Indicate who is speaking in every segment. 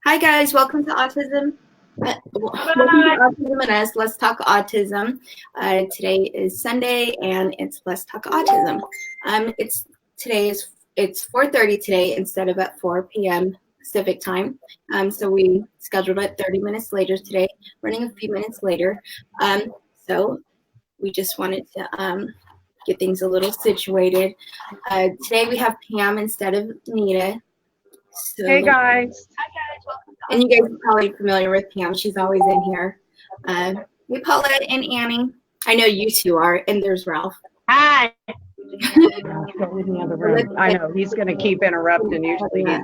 Speaker 1: Hi guys, welcome to Autism. Welcome to Autism and Us. Let's talk autism. Today is Sunday, and it's Let's Talk Autism. It's 4:30 today instead of at 4 p.m. Pacific time. So we scheduled it 30 minutes later today, running a few minutes later. So we just wanted to get things a little situated. Today we have Pam instead of Nita. So,
Speaker 2: hey guys.
Speaker 1: Hi guys, welcome. And you guys are probably familiar with Pam. She's always in here. Hey Paulette and Annie. I know you two are, and there's Ralph.
Speaker 2: Hi. Go in the other room. I know he's going to keep interrupting. Usually he.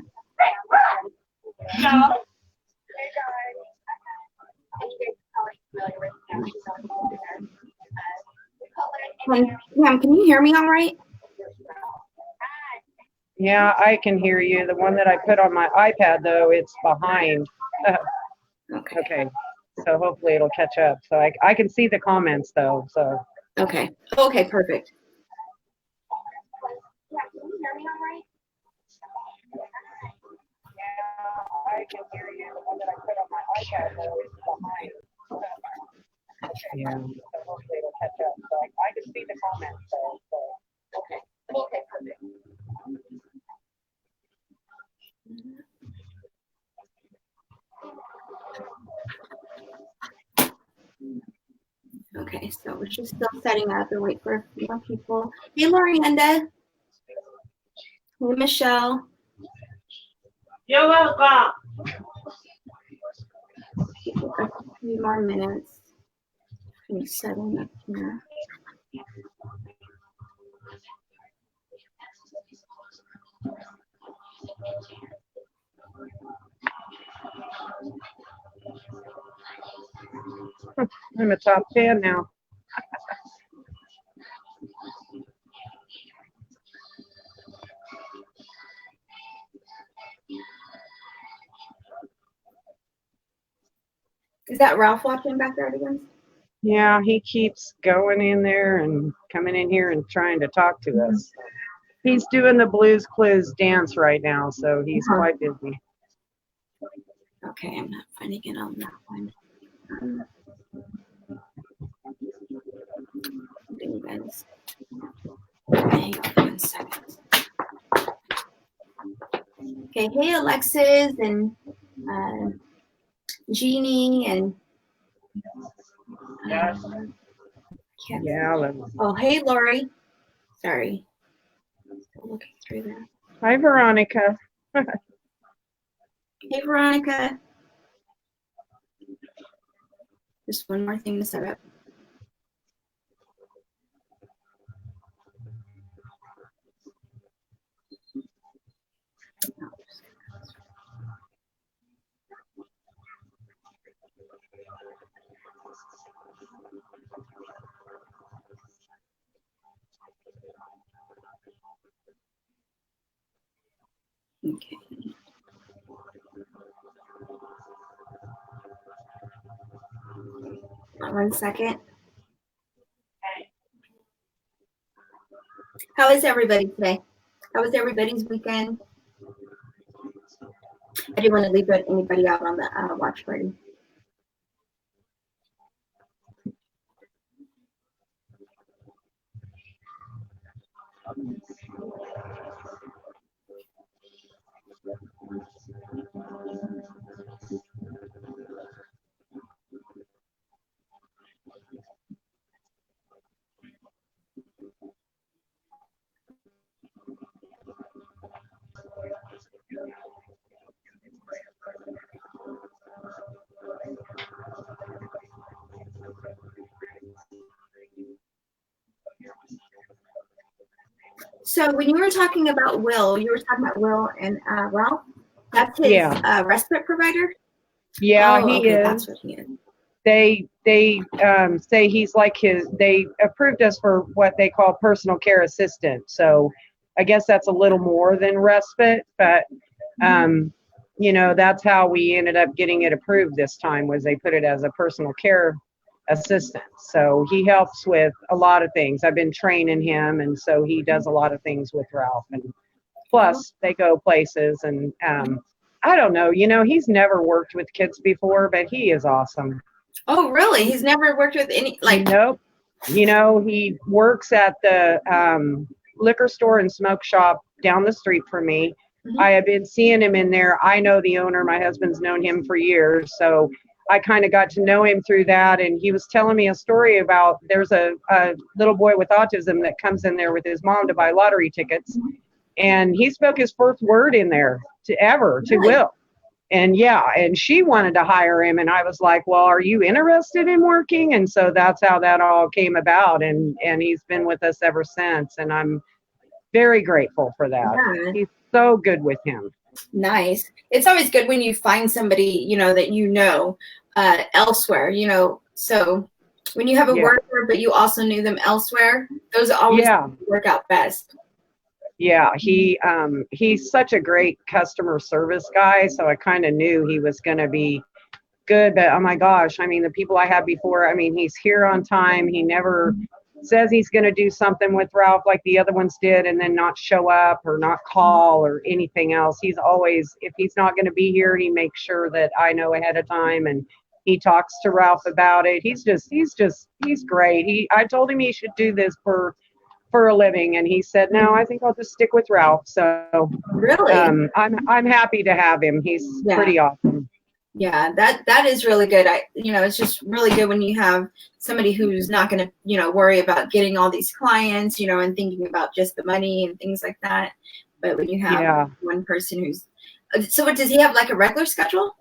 Speaker 1: Pam, can you hear me all right?
Speaker 2: Yeah, I can hear you. The one that I put on my iPad, though, it's behind. Okay. So hopefully it'll catch up. So I can see the comments, though. So.
Speaker 1: Okay, perfect. Yeah, can you hear me all right?
Speaker 2: Yeah, I can hear you. The one that I put on my iPad, though, it's behind. Yeah, so hopefully it'll catch up. So I can see the comments, though. So.
Speaker 1: Okay, perfect. Okay, so we're just still setting up and wait for a few more people. Hey, Lorienda. Hey, Michelle.
Speaker 3: You're welcome.
Speaker 1: A few more minutes. I'm setting up here.
Speaker 2: I'm a top fan now.
Speaker 1: Is that Ralph watching back there again?
Speaker 2: Yeah, he keeps going in there and coming in here and trying to talk to us. He's doing the Blues Clues dance right now, so he's quite busy.
Speaker 1: Okay, I'm not finding it on that one. Guys. Hang on 1 second. Okay, hey Alexis and Jeannie and
Speaker 2: Yeah.
Speaker 1: Oh, hey Lori. Sorry. Still looking through that.
Speaker 2: Hi, Veronica.
Speaker 1: Hey Veronica. Just one more thing to set up. Okay. One second. How is everybody today? How was everybody's weekend? I didn't want to leave anybody out on the watch party. So when you were talking about Will, you were talking about Will and Ralph? That's his respite provider?
Speaker 2: Yeah, he is.
Speaker 1: That's what he is.
Speaker 2: They say he's like they approved us for what they call personal care assistant. So I guess that's a little more than respite, but that's how we ended up getting it approved this time, was they put it as a personal care assistant. So he helps with a lot of things. I've been training him, and so he does a lot of things with Ralph, and plus they go places, and I don't know. He's never worked with kids before, but he is awesome.
Speaker 1: Oh, really? He's never worked with any, like.
Speaker 2: Nope. He works at the liquor store and smoke shop down the street from me.
Speaker 1: Mhm.
Speaker 2: I have been seeing him in there. I know the owner. My husband's known him for years. So I kind of got to know him through that. And he was telling me a story about there's a little boy with autism that comes in there with his mom to buy lottery tickets. And he spoke his first word in there to Will. And and she wanted to hire him. And I was like, well, are you interested in working? And so that's how that all came about. And he's been with us ever since. And I'm very grateful for that.
Speaker 1: Yeah.
Speaker 2: He's so good with him.
Speaker 1: Nice. It's always good when you find somebody, that elsewhere, so when you have a worker, but you also knew them elsewhere, those always work out best.
Speaker 2: Yeah, he's such a great customer service guy, so I kind of knew he was going to be good. But oh my gosh, I mean, the people I had before, I mean, he's here on time. He never says he's going to do something with Ralph like the other ones did and then not show up or not call or anything else. He's always, if he's not going to be here, he makes sure that I know ahead of time, and he talks to Ralph about it. He's great. I told him he should do this for a living, and he said, no, I think I'll just stick with Ralph. So
Speaker 1: really,
Speaker 2: I'm happy to have him. He's pretty awesome.
Speaker 1: Yeah, that is really good. It's just really good when you have somebody who's not going to, worry about getting all these clients, and thinking about just the money and things like that. But when you have one person who's, so what, does he have like a regular schedule?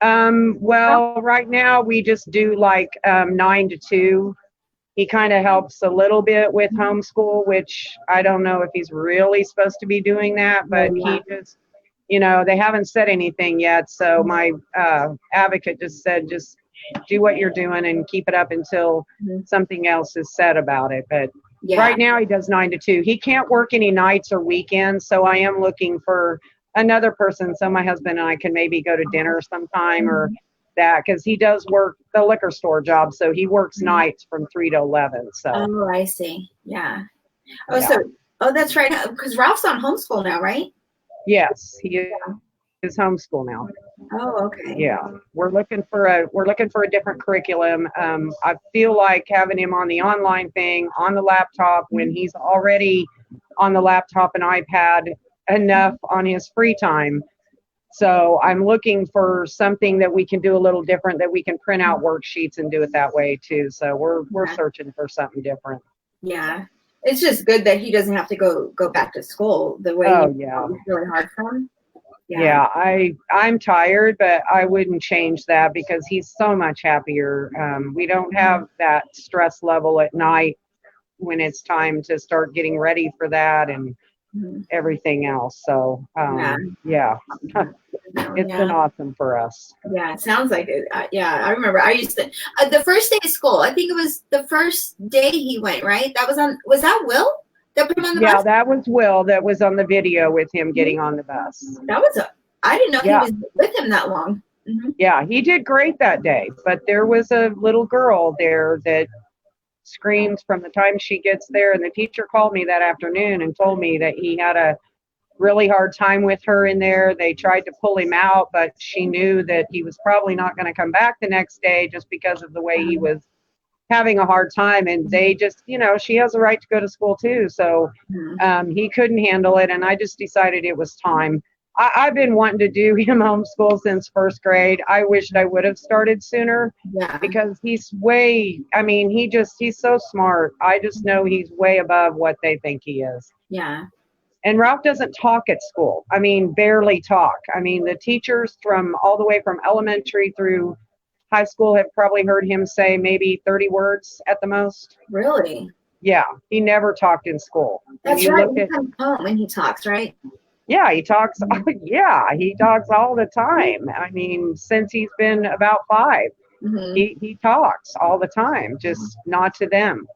Speaker 2: Well, right now we just do like 9 to 2. He kind of helps a little bit with homeschool, which I don't know if he's really supposed to be doing that, but he just, they haven't said anything yet. So my advocate just said, just do what you're doing and keep it up until something else is said about it. But right now he does 9 to 2. He can't work any nights or weekends. So I am looking for another person so my husband and I can maybe go to dinner sometime or that, because he does work the liquor store job, so he works nights from 3 to 11. So
Speaker 1: I see. Yeah. That's right, because Ralph's on homeschool now, right?
Speaker 2: Yes, he is homeschool now.
Speaker 1: Oh, okay.
Speaker 2: Yeah, we're looking for a different curriculum. I feel like having him on the online thing on the laptop when he's already on the laptop and iPad enough on his free time. So I'm looking for something that we can do a little different, that we can print out worksheets and do it that way too. So we're searching for something different.
Speaker 1: Yeah, it's just good that he doesn't have to go back to school the way. It's really hard for him.
Speaker 2: Yeah, I'm tired, but I wouldn't change that because he's so much happier. We don't have that stress level at night when it's time to start getting ready for that and everything else. So it's been awesome for us.
Speaker 1: Yeah, it sounds like it. I remember I used to the first day of school, I think it was the first day he went, right? Was that Will that put him on the bus?
Speaker 2: That was Will that was on the video with him getting on the bus.
Speaker 1: I didn't know he was with him that long.
Speaker 2: Yeah, he did great that day, but there was a little girl there that screams from the time she gets there, and the teacher called me that afternoon and told me that he had a really hard time with her in there. They tried to pull him out, but she knew that he was probably not going to come back the next day just because of the way he was having a hard time. And they just, she has a right to go to school too. So he couldn't handle it, and I just decided it was time. I've been wanting to do him homeschool since first grade. I wished I would have started sooner because he's he's so smart. I just know he's way above what they think he is.
Speaker 1: Yeah.
Speaker 2: And Ralph doesn't talk at school. Barely talk. The teachers all the way from elementary through high school have probably heard him say maybe 30 words at the most.
Speaker 1: Really?
Speaker 2: Yeah. He never talked in school.
Speaker 1: That's right. He comes home and he talks, right?
Speaker 2: Yeah, he talks. Yeah, he talks all the time. Since he's been about 5, he talks all the time, just not to them.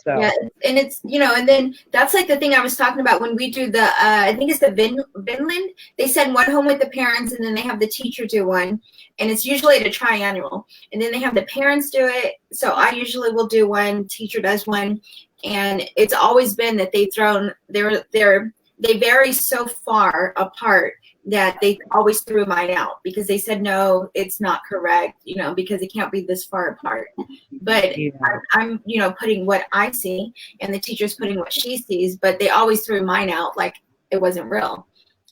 Speaker 2: So.
Speaker 1: Yeah, and it's and then that's like the thing I was talking about when we do the I think it's the Vinland. They send one home with the parents, and then they have the teacher do one, and it's usually at a triannual, and then they have the parents do it. So I usually will do one, teacher does one, and it's always been that they've thrown their they vary so far apart that they always threw mine out because they said, no, it's not correct, you know, because it can't be this far apart. But
Speaker 2: Yeah.
Speaker 1: I'm, you know, putting what I see and the teacher's putting what she sees, but they always threw mine out like it wasn't real.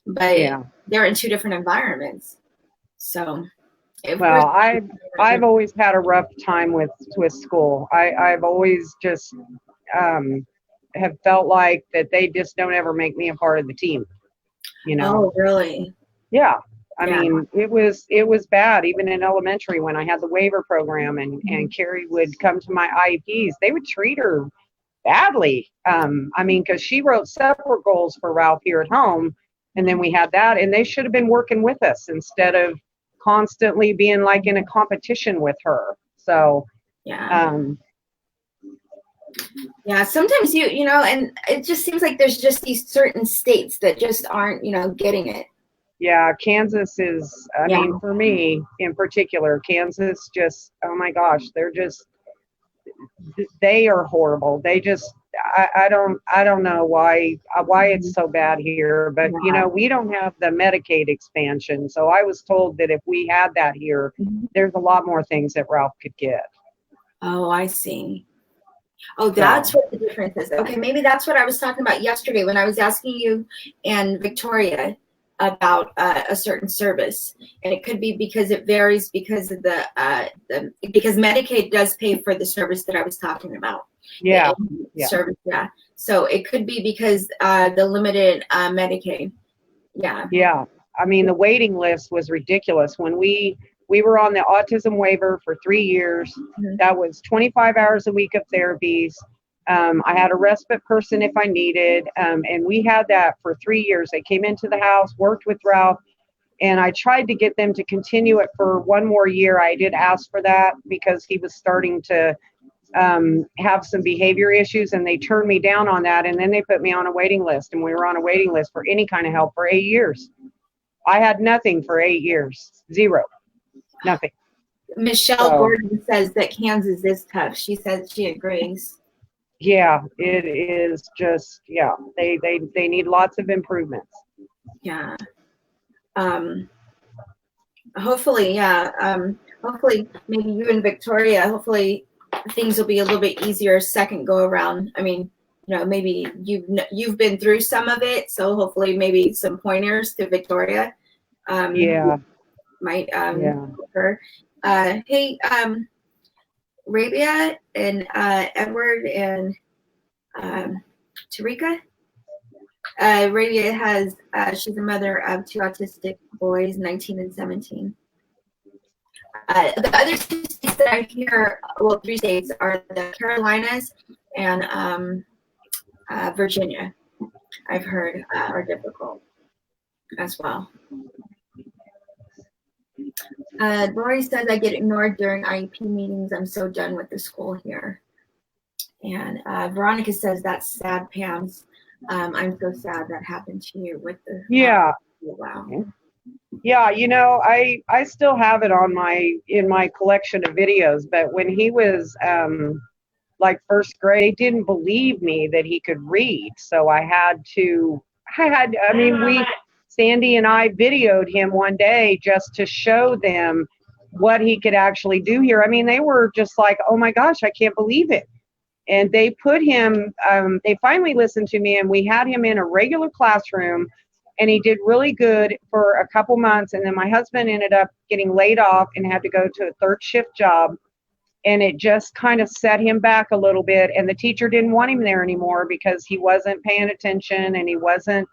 Speaker 1: But
Speaker 2: Yeah.
Speaker 1: they're in two different environments. So
Speaker 2: Well, I've always had a rough time with school. I've always just have felt like that they just don't ever make me a part of the team. You know?
Speaker 1: Oh, really?
Speaker 2: Yeah. I
Speaker 1: Yeah.
Speaker 2: mean, it was bad even in elementary when I had the waiver program and Carrie would come to my IEPs. They would treat her badly. I mean, because she wrote separate goals for Ralph here at home, and then we had that, and they should have been working with us instead of constantly being like in a competition with her. So
Speaker 1: yeah. Yeah, sometimes you know, and it just seems like there's just these certain states that just aren't, you know, getting it.
Speaker 2: yeah, Kansas is, I
Speaker 1: Yeah.
Speaker 2: mean, for me in particular, Kansas just, oh my gosh, they are horrible. They just, I don't know why it's so bad here, but you know, we don't have the Medicaid expansion. So I was told that if we had that here, there's a lot more things that Ralph could get.
Speaker 1: Oh, I see. Oh, that's what the difference is. Okay, maybe that's what I was talking about yesterday when I was asking you and Victoria about a certain service, and it could be because it varies because of because Medicaid does pay for the service that I was talking about.
Speaker 2: Yeah.
Speaker 1: Service, yeah. So it could be because the limited Medicaid. Yeah.
Speaker 2: Yeah. I mean, the waiting list was ridiculous. When we were on the autism waiver for 3 years, that was 25 hours a week of therapies. I had a respite person if I needed, and we had that for 3 years. They came into the house, worked with Ralph, and I tried to get them to continue it for one more year. I did ask for that because he was starting to have some behavior issues, and they turned me down on that, and then they put me on a waiting list, and we were on a waiting list for any kind of help for 8 years. I had nothing for 8 years. Zero. Nothing.
Speaker 1: Michelle Gordon says that Kansas is tough. She says she agrees.
Speaker 2: Yeah, it is just, yeah, they need lots of improvements.
Speaker 1: Yeah. Hopefully, yeah. Hopefully, maybe you and Victoria, hopefully things will be a little bit easier second go around. I mean, you know, maybe you've been through some of it, so hopefully maybe some pointers to Victoria.
Speaker 2: Yeah.
Speaker 1: Might help her. Hey, Rabia and Edward and Tarika. Rabia has, she's a mother of 2 autistic boys, 19 and 17. The other 2 states that I hear, well, 3 states are the Carolinas and Virginia, I've heard are difficult as well. Lori says, I get ignored during IEP meetings. I'm so done with the school here. And Veronica says, that's sad, Pam's. I'm so sad that happened to you with the.
Speaker 2: Yeah.
Speaker 1: Wow.
Speaker 2: Yeah, you know, I still have it on in my collection of videos, but when he was like 1st grade, they didn't believe me that he could read. So Sandy and I videoed him one day just to show them what he could actually do here. I mean, they were just like, oh my gosh, I can't believe it. And they put him, they finally listened to me, and we had him in a regular classroom, and he did really good for a couple months. And then my husband ended up getting laid off and had to go to a 3rd shift job. And it just kind of set him back a little bit. And the teacher didn't want him there anymore because he wasn't paying attention, and he wasn't,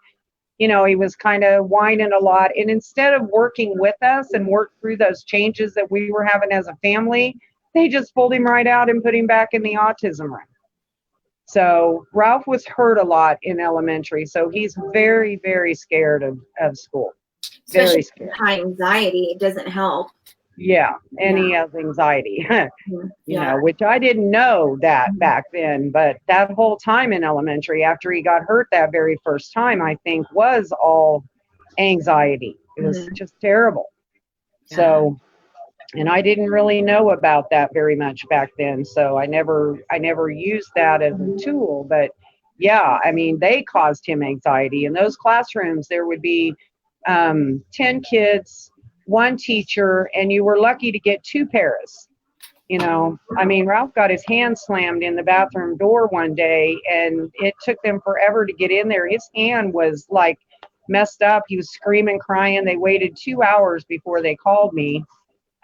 Speaker 2: you know, he was kind of whining a lot. And instead of working with us and work through those changes that we were having as a family, they just pulled him right out and put him back in the autism room. So Ralph was hurt a lot in elementary. So he's very, very scared of school. Very scared.
Speaker 1: High anxiety, it doesn't help.
Speaker 2: Yeah, and he has anxiety, you know, which I didn't know that back then. But that whole time in elementary, after he got hurt that very first time, I think was all anxiety. It was just terrible. Yeah. So, and I didn't really know about that very much back then. So I never used that as a tool. But yeah, I mean, they caused him anxiety. In those classrooms, there would be 10 kids, one teacher, and you were lucky to get two pairs. You know, I mean, Ralph got his hand slammed in the bathroom door one day, and it took them forever to get in there. His hand was like messed up. He was screaming, crying. They waited 2 hours before they called me.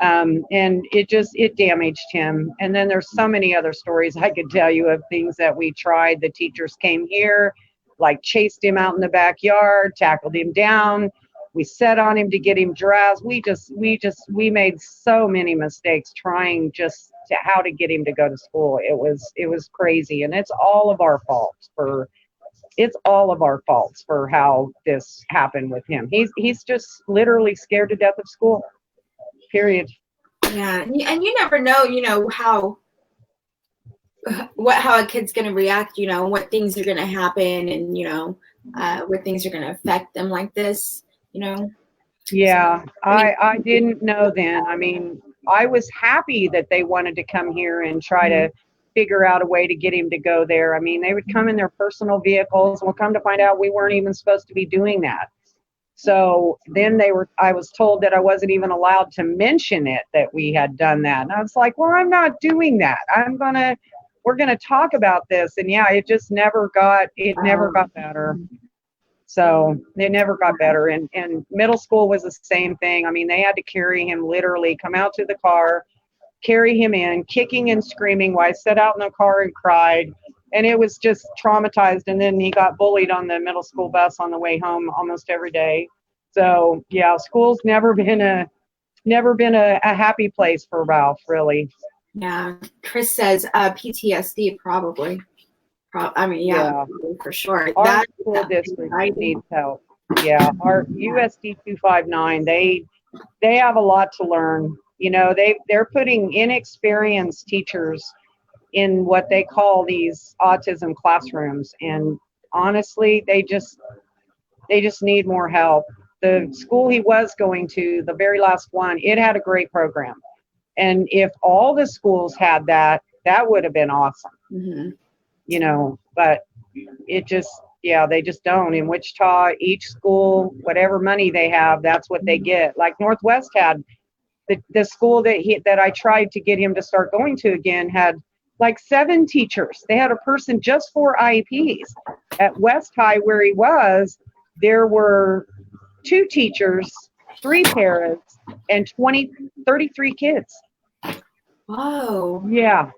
Speaker 2: And it damaged him. And then there's so many other stories I could tell you of things that we tried. The teachers came here, like chased him out in the backyard, tackled him down. We set on him to get him dressed. We made so many mistakes trying just to how to get him to go to school. It was crazy. And it's all of our faults for how this happened with him. He's just literally scared to death of school. Period.
Speaker 1: Yeah, and you never know, how a kid's going to react, what things are going to happen, and what things are going to affect them like this,
Speaker 2: Yeah, I didn't know then. I mean, I was happy that they wanted to come here and try to figure out a way to get him to go there. I mean, they would come in their personal vehicles, and we'll come to find out we weren't even supposed to be doing that. So then I was told that I wasn't even allowed to mention it, that we had done that. And I was like, well, I'm not doing that. We're going to talk about this. And yeah, it never got better. So it never got better. And middle school was the same thing. I mean, they had to carry him, literally come out to the car, carry him in, kicking and screaming while I sat out in the car and cried. And it was just traumatized. And then he got bullied on the middle school bus on the way home almost every day. So yeah, school's never been a happy place for Ralph, really.
Speaker 1: Yeah, Chris says PTSD probably. Yeah, for sure.
Speaker 2: Our school district needs help. Yeah, our USD 259, they have a lot to learn. They're putting inexperienced teachers in what they call these autism classrooms, and honestly, they just need more help. The school he was going to, the very last one, it had a great program, and if all the schools had that would have been awesome.
Speaker 1: Mm-hmm.
Speaker 2: But it just, they just don't. In Wichita, each school, whatever money they have, that's what they get. Like Northwest had the school that I tried to get him to start going to again had like 7 teachers. They had a person just for IEPs. At West High, where he was, there were 2 teachers, 3 parents, and 33 kids.
Speaker 1: Whoa.
Speaker 2: Yeah.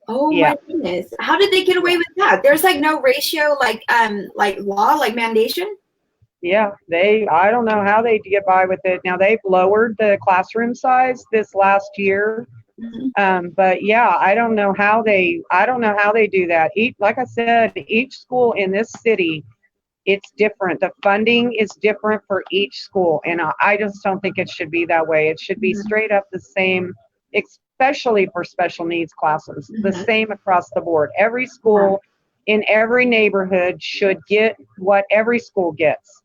Speaker 1: Oh my goodness. How did they get away with that? There's like no ratio, like law, like mandation?
Speaker 2: Yeah, I don't know how they get by with it. Now they've lowered the classroom size this last year.
Speaker 1: Mm-hmm.
Speaker 2: But yeah, I don't know how they do that. Like I said, each school in this city, it's different. The funding is different for each school, and I just don't think it should be that way. It should be straight up the same, especially for special needs classes, the same across the board. Every school in every neighborhood should get what every school gets.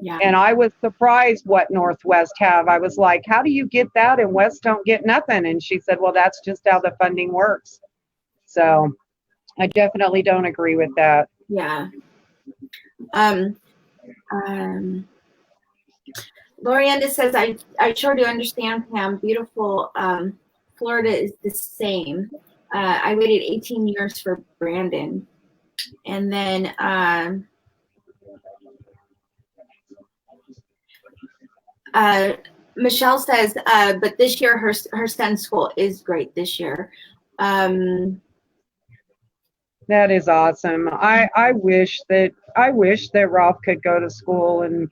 Speaker 1: Yeah.
Speaker 2: And I was surprised what Northwest have. I was like, how do you get that and West don't get nothing? And she said, well, that's just how the funding works. So I definitely don't agree with that.
Speaker 1: Yeah. Lorienda says, I sure do understand, Pam. Beautiful. Florida is the same. I waited 18 years for Brandon. And then Michelle says, but this year her son's school is great this year.
Speaker 2: That is awesome. I wish that Ralph could go to school and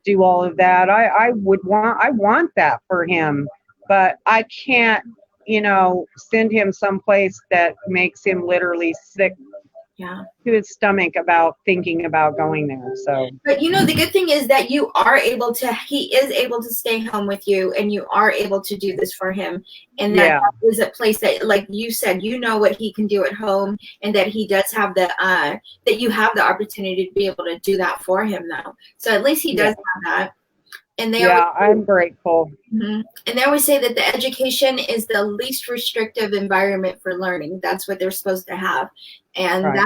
Speaker 2: do all of that. I want that for him, but I can't, send him someplace that makes him literally sick to his stomach about thinking about going there. So,
Speaker 1: but the good thing is that he is able to stay home with you, and you are able to do this for him. And that is a place that, like you said, what he can do at home, and that he does have that you have the opportunity to be able to do that for him now. So at least he does have that. And
Speaker 2: I'm grateful.
Speaker 1: Mm-hmm. And they always say that the education is the least restrictive environment for learning. That's what they're supposed to have. And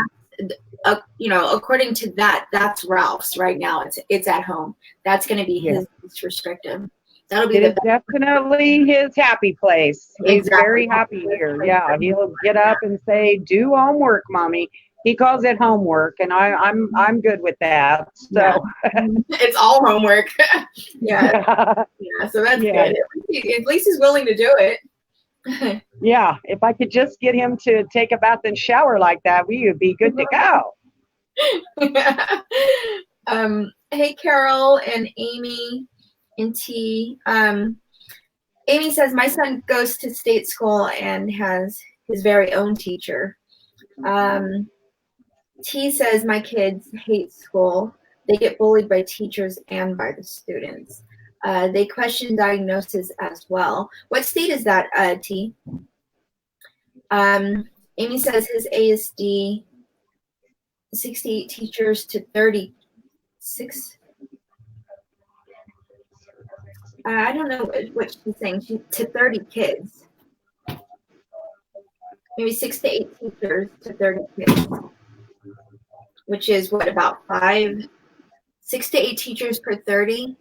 Speaker 1: according to that, that's Ralph's right now. It's at home. That's going to be his least restrictive. That'll be
Speaker 2: It is definitely his happy place. He's
Speaker 1: Exactly.
Speaker 2: very happy here. Yeah, he'll get up and say, "Do homework, mommy." He calls it homework, and I'm good with that. So
Speaker 1: it's all homework. Yeah. So that's good. At least he's willing to do it.
Speaker 2: Yeah, if I could just get him to take a bath and shower like that, we would be good to
Speaker 1: go. Hey, Carol and Amy and T. Amy says, my son goes to state school and has his very own teacher. T says, my kids hate school. They get bullied by teachers and by the students. They question diagnosis as well. What state is that, T? Amy says his ASD, 68 teachers to 36. I don't know what she's saying. To 30 kids. Maybe 6 to 8 teachers to 30 kids. Which is what, about 6 to 8 teachers per 30?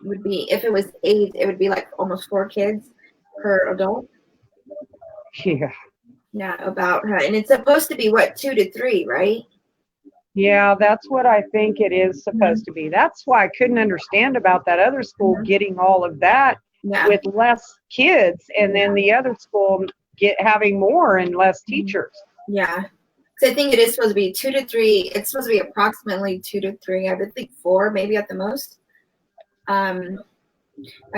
Speaker 1: Would be, if it was 8, it would be like almost 4 kids per adult. Yeah, about, and it's supposed to be what, 2 to 3, right?
Speaker 2: Yeah, that's what I think it is supposed to be. That's why I couldn't understand about that other school getting all of that with less kids, and then the other school having more and less teachers.
Speaker 1: Yeah. So I think it is supposed to be 2 to 3. It's supposed to be approximately 2 to 3. I would think 4, maybe at the most. My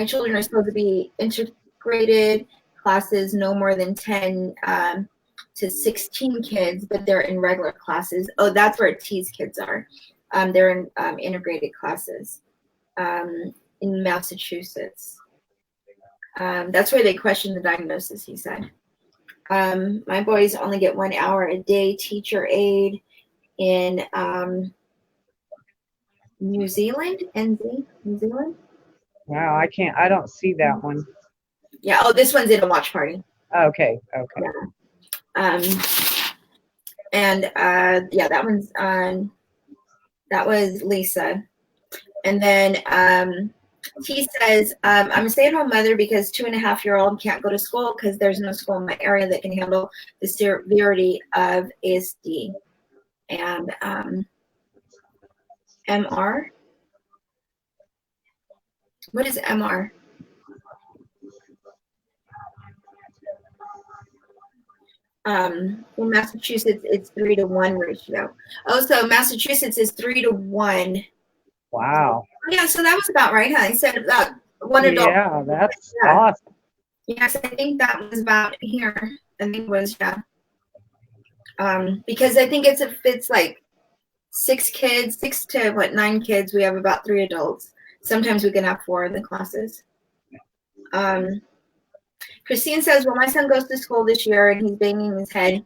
Speaker 1: children are supposed to be integrated classes, no more than 10 to 16 kids, but they're in regular classes. Oh, that's where T's kids are. They're in integrated classes in Massachusetts. That's where they question the diagnosis, he said. My boys only get 1 hour a day teacher aid in New Zealand. New Zealand?
Speaker 2: Wow, I don't see that one.
Speaker 1: Yeah, oh, this one's in a watch party.
Speaker 2: Okay.
Speaker 1: Yeah. That one's on, that was Lisa. And then he says, I'm a stay-at-home mother because 2.5-year-old can't go to school because there's no school in my area that can handle the severity of ASD. And MR? What is MR? In Massachusetts, it's 3-to-1 ratio. Oh, so Massachusetts is 3-to-1.
Speaker 2: Wow.
Speaker 1: Yeah, so that was about right, huh? I said about 1 adult.
Speaker 2: Yeah, that's awesome.
Speaker 1: Yes, I think that was about here. I think it was, yeah. Because I think if it's like 6 to 9 kids, we have about 3 adults. Sometimes we can have 4 in the classes. Christine says, well, my son goes to school this year and he's banging his head.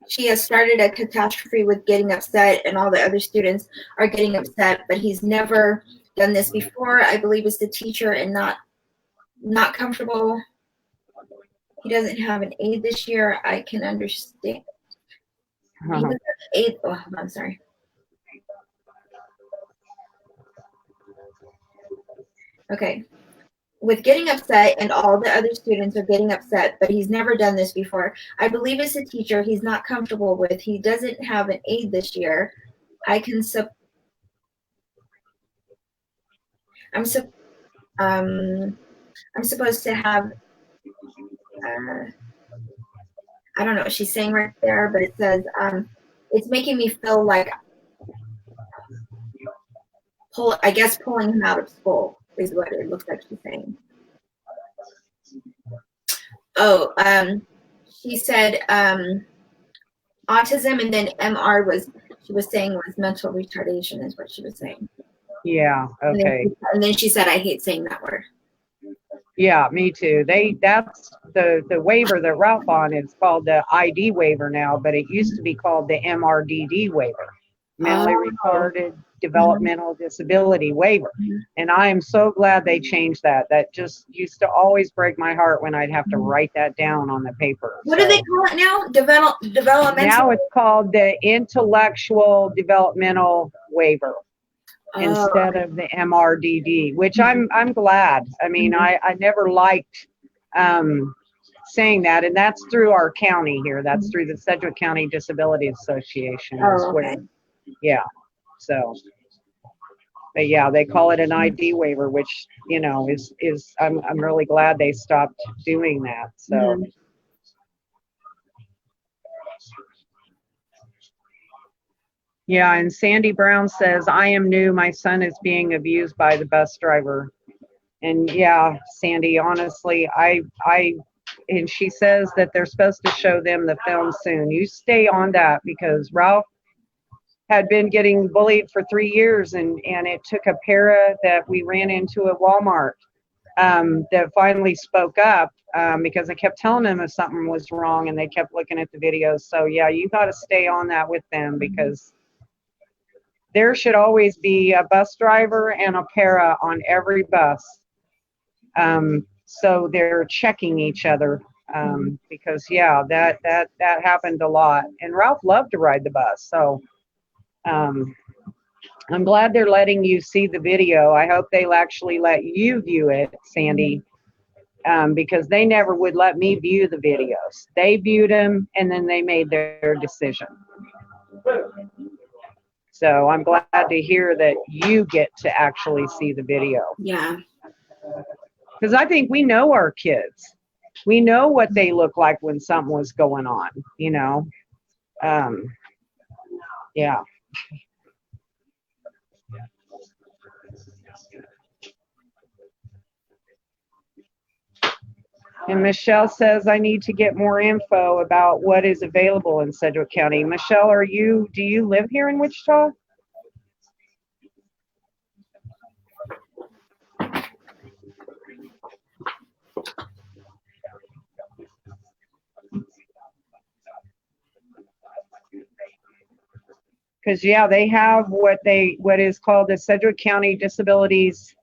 Speaker 1: She has started a catastrophe with getting upset, and all the other students are getting upset, but he's never done this before. I believe it's the teacher and not comfortable. He doesn't have an aide this year. I can understand. Aide, oh, I'm sorry. Okay. With getting upset, and all the other students are getting upset, but he's never done this before. I believe it's a teacher he's not comfortable with. He doesn't have an aide this year. I'm supposed to have, I don't know what she's saying right there, but it says, it's making me feel like, pulling him out of school is what it looks like she's saying. Oh, she said autism, and then MR she was saying was mental retardation is what she was saying.
Speaker 2: Yeah, okay.
Speaker 1: And then she said, I hate saying that word.
Speaker 2: Yeah, me too. That's the waiver that Ralph on is called the ID waiver now, but it used to be called the MRDD waiver. mentally retarded developmental disability waiver. And I am so glad they changed that. That just used to always break my heart when I'd have to write that down on the paper.
Speaker 1: What do they call it now? Developmental?
Speaker 2: Now it's called the intellectual developmental waiver instead of the MRDD, which I'm glad. I mean, I never liked saying that, and that's through our county here. That's through the Sedgwick County Disability Association. Yeah. So, but yeah, they call it an ID waiver, which, you know, is I'm really glad they stopped doing that. So. Yeah, and Sandy Brown says, I am new. My son is being abused by the bus driver. And yeah, Sandy, honestly, and she says that they're supposed to show them the film soon. You stay on that, because Ralph had been getting bullied for 3 years, and it took a para that we ran into at Walmart that finally spoke up, because I kept telling them if something was wrong, and they kept looking at the videos. So yeah, you got to stay on that with them, because there should always be a bus driver and a para on every bus. So they're checking each other, because yeah, that happened a lot. And Ralph loved to ride the bus. So I'm glad they're letting you see the video. I hope they'll actually let you view it, Sandy, because they never would let me view the videos. They viewed them, and then they made their decision. So I'm glad to hear that you get to actually see the video.
Speaker 1: Yeah.
Speaker 2: Because I think we know our kids. We know what they look like when something was going on, you know. Yeah. And Michelle says, I need to get more info about what is available in Sedgwick County. Michelle, do you live here in Wichita? Because yeah, they have what is called the Sedgwick County Disabilities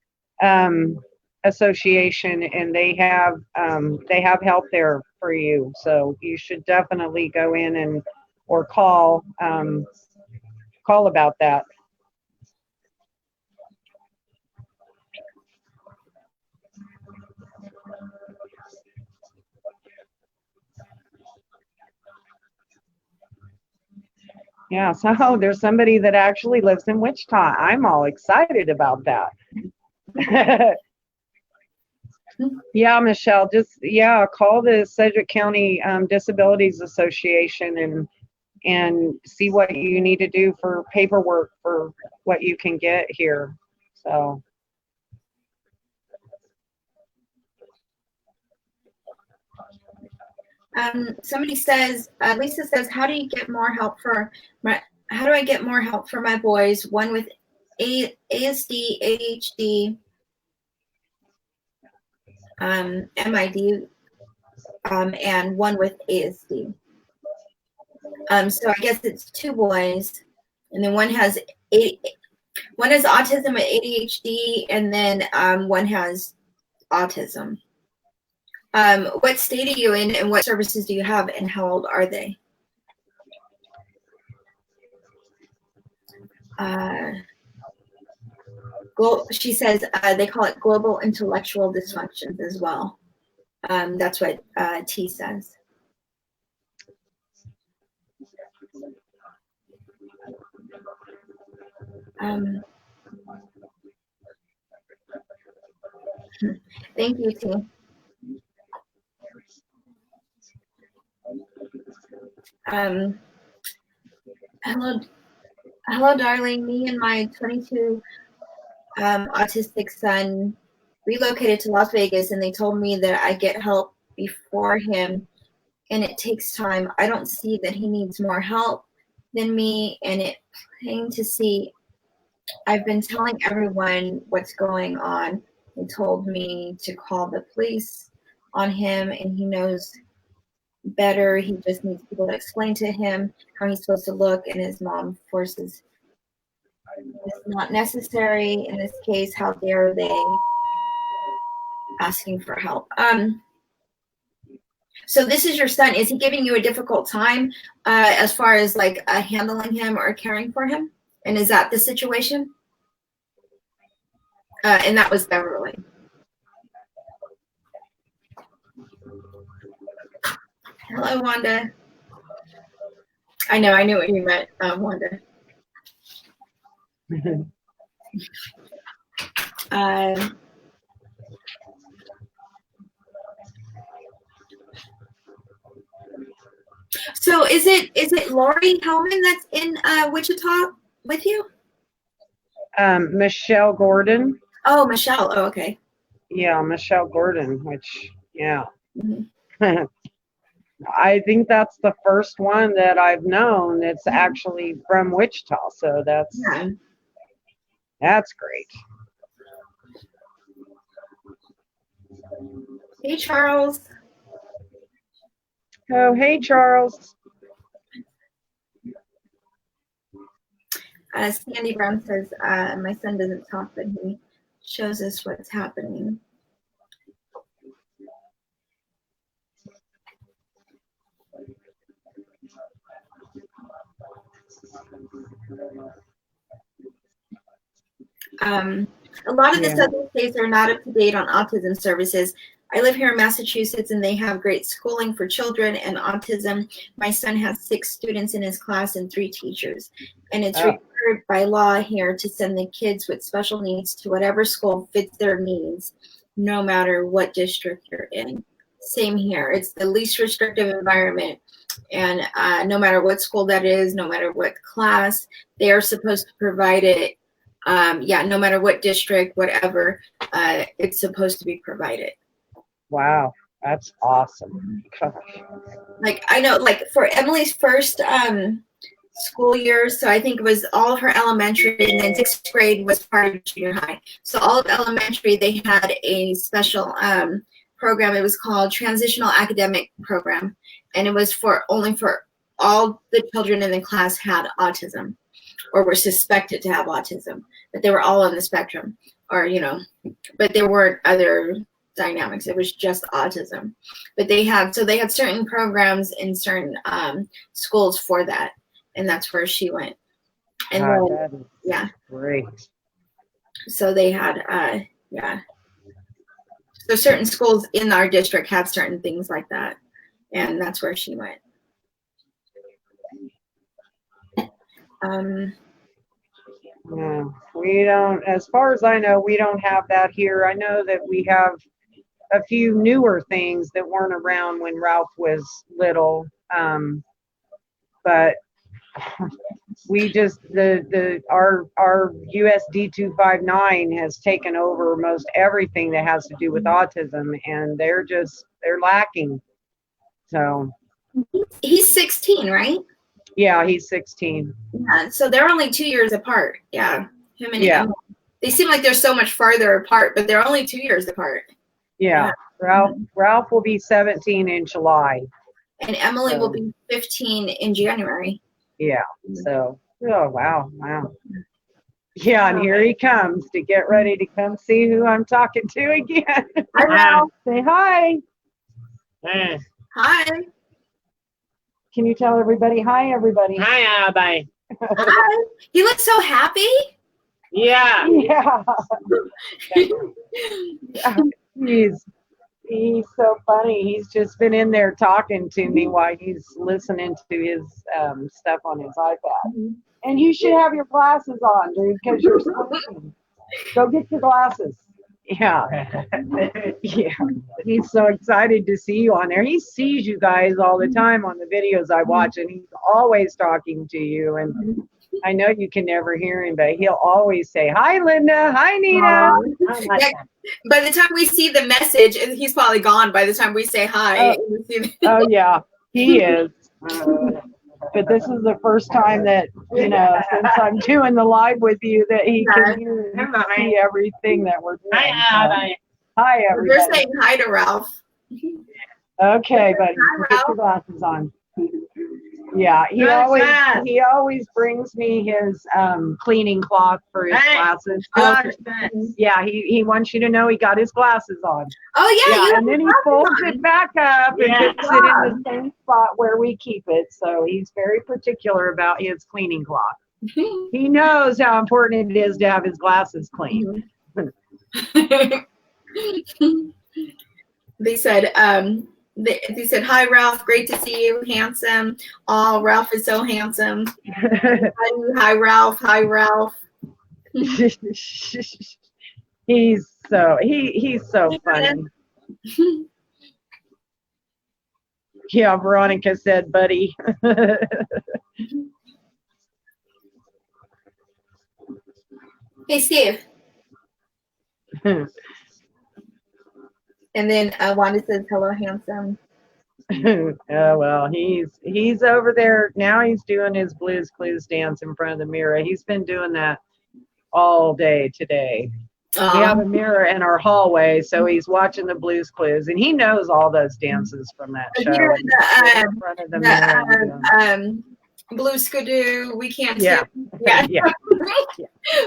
Speaker 2: Association, and they have help there for you. So you should definitely go in or call about that. Yeah, so there's somebody that actually lives in Wichita. I'm all excited about that. Yeah, Michelle, call the Sedgwick County Disabilities Association and see what you need to do for paperwork for what you can get here. So.
Speaker 1: Somebody says, Lisa says, how do I get more help for my boys? One with ASD, ADHD, MID, and one with ASD. So I guess it's 2 boys, and then one has autism with ADHD, and then one has autism. What state are you in, and what services do you have, and how old are they? She says they call it global intellectual dysfunctions as well. That's what T says. Thank you, T. Hello, darling. Me and my 22 autistic son relocated to Las Vegas, and they told me that I get help before him, and it takes time. I don't see that he needs more help than me, and it's plain to see. I've been telling everyone what's going on. They told me to call the police on him, and he knows better. He just needs people to explain to him how he's supposed to look, and his mom forces It's not necessary in this case. How dare they asking for help? So this is your son. Is he giving you a difficult time as far as like handling him or caring for him? And is that the situation? And that was Beverly. Hello, Wanda. I know, I knew what you meant, Wanda. So is it Lori Hellman that's in Wichita with you?
Speaker 2: Michelle Gordon.
Speaker 1: Oh, Michelle. Oh, okay.
Speaker 2: Yeah, Michelle Gordon, which, yeah.
Speaker 1: Mm-hmm.
Speaker 2: I think that's the first one that I've known that's actually from Wichita. So that's great.
Speaker 1: Hey, Charles.
Speaker 2: Oh, hey, Charles.
Speaker 1: Sandy Brown says, my son doesn't talk, but he shows us what's happening. A lot of the southern states are not up to date on autism services. I live here in Massachusetts, and they have great schooling for children and autism. My son has 6 students in his class and 3 teachers, and it's required by law here to send the kids with special needs to whatever school fits their needs, no matter what district you're in. Same here. It's the least restrictive environment, and no matter what school that is, no matter what class, they are supposed to provide it. No matter what district, whatever, it's supposed to be provided.
Speaker 2: Wow, that's awesome. Gosh.
Speaker 1: Like, I know, like for Emily's first school year, so I think it was all of her elementary, and then 6th grade was part of junior high. So all of elementary, they had a special program. It was called Transitional Academic Program, and it was only for all the children in the class had autism or were suspected to have autism, but they were all on the spectrum, or, but there weren't other dynamics. It was just autism. But they had certain programs in certain schools for that, and that's where she went. And then,
Speaker 2: great.
Speaker 1: So they had so certain schools in our district have certain things like that, and that's where she went.
Speaker 2: Yeah, we don't, as far as I know, we don't have that here. I know that we have a few newer things that weren't around when Ralph was little, but we just our USD 259 has taken over most everything that has to do with autism, and they're lacking. So
Speaker 1: he's 16, right?
Speaker 2: Yeah, he's 16.
Speaker 1: Yeah, so they're only 2 years apart. Yeah, him and Emily. They seem like they're so much farther apart, but they're only 2 years apart.
Speaker 2: Yeah. Ralph will be 17 in July.
Speaker 1: And Emily will be 15 in January.
Speaker 2: Yeah. So, oh, wow. Yeah, and here he comes to get ready to come see who I'm talking to again.
Speaker 1: Hi, Ralph.
Speaker 2: Say hi.
Speaker 3: Hey.
Speaker 1: Hi.
Speaker 2: Can you tell everybody hi, everybody?
Speaker 3: Hi, everybody.
Speaker 1: Hi. He looks so happy.
Speaker 3: Yeah.
Speaker 2: Yeah. He's so funny. He's just been in there talking to me while he's listening to his stuff on his iPad. And you should have your glasses on, dude, because you're sleeping. Go get your glasses. Yeah. Yeah. He's so excited to see you on there. He sees you guys all the time on the videos I watch, and he's always talking to you. And I know you can never hear him, but he'll always say, hi, Linda. Hi, Nina.
Speaker 1: Yeah, by the time we see the message, he's probably gone by the time we say hi.
Speaker 2: Oh, yeah, he is. But this is the first time that, since I'm doing the live with you, that he can hear and see everything that we're doing.
Speaker 3: Hi,
Speaker 2: hi, everybody.
Speaker 1: We're saying hi to Ralph.
Speaker 2: Okay, buddy. Get your glasses on. Yeah,
Speaker 3: Good.
Speaker 2: he always brings me his cleaning cloth for his
Speaker 3: Hey.
Speaker 2: glasses.
Speaker 3: Good.
Speaker 2: Yeah, he wants you to know he got his glasses on.
Speaker 1: Oh yeah, you have
Speaker 2: and then he
Speaker 1: glasses
Speaker 2: folds
Speaker 1: on.
Speaker 2: it back up
Speaker 3: Yeah.
Speaker 2: and puts it in the same spot where we keep it. So he's very particular about his cleaning cloth. He knows how important it is to have his glasses clean.
Speaker 1: They said, they said, hi, Ralph. Great to see you. Handsome. Oh, Ralph is so handsome. Hi, Ralph. Hi, Ralph.
Speaker 2: he's so funny. Yeah, Veronica said, buddy.
Speaker 1: Hey, Steve. And then Wanda says, hello, handsome.
Speaker 2: Oh, well, he's over there now. He's doing his Blues Clues dance in front of the mirror. He's been doing that all day today. We have a mirror in our hallway, so he's watching the Blues Clues, and he knows all those dances from that show. In front of the mirror.
Speaker 1: Blue Skidoo, we can't
Speaker 2: Yeah.
Speaker 1: Yeah.
Speaker 2: Yeah.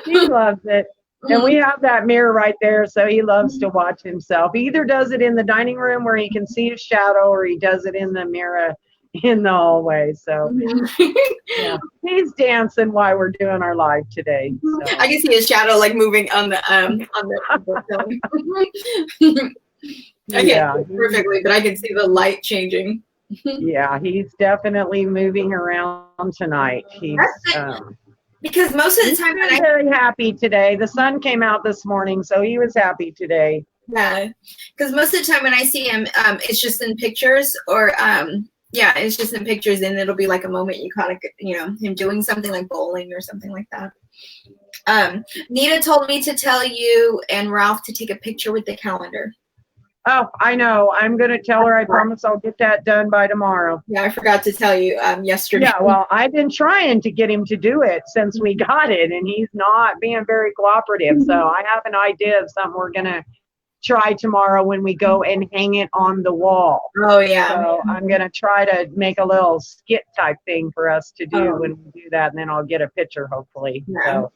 Speaker 2: He loves it. And we have that mirror right there, so he loves to watch himself. He either does it in the dining room where he can see his shadow, or he does it in the mirror in the hallway. So yeah, he's dancing while we're doing our live today. So.
Speaker 1: I can see his shadow like moving on the I can't see it perfectly, but I can see the light changing.
Speaker 2: Yeah, he's definitely moving around tonight. He's
Speaker 1: because most of the time
Speaker 2: he's very happy today. The sun came out this morning, so he was happy today.
Speaker 1: Yeah, because most of the time when I see him, it's just in pictures, or yeah, it's just in pictures, and it'll be like a moment you kind of, you know, him doing something like bowling or something like that. Nita told me to tell you and Ralph to take a picture with the calendar.
Speaker 2: Oh, I know. I'm going to tell her. I promise I'll get that done by tomorrow.
Speaker 1: Yeah, I forgot to tell you yesterday.
Speaker 2: Yeah, well, I've been trying to get him to do it since we got it, and he's not being very cooperative. So I have an idea of something we're going to try tomorrow when we go and hang it on the wall.
Speaker 1: Oh, yeah.
Speaker 2: So I'm going to try to make a little skit type thing for us to do when we do that, and then I'll get a picture, hopefully.
Speaker 1: Yeah.
Speaker 2: So.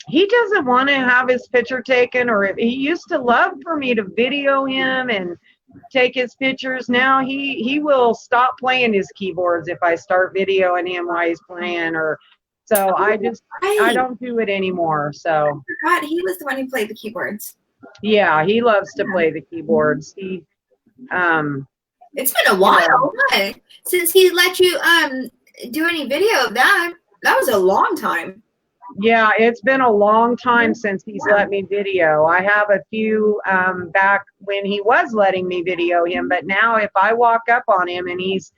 Speaker 2: He doesn't want to have his picture taken, or if he used to love for me to video him and take his pictures. Now he will stop playing his keyboards if I start videoing him while he's playing, or so I don't do it anymore. So
Speaker 1: I forgot he was the one who played the keyboards.
Speaker 2: Yeah, he loves to play the keyboards. He
Speaker 1: it's been a while, huh? Since he let you do any video of that. That was a long time.
Speaker 2: Yeah, it's been a long time since he's let me video. I have a few back when he was letting me video him, but now if I walk up on him and he's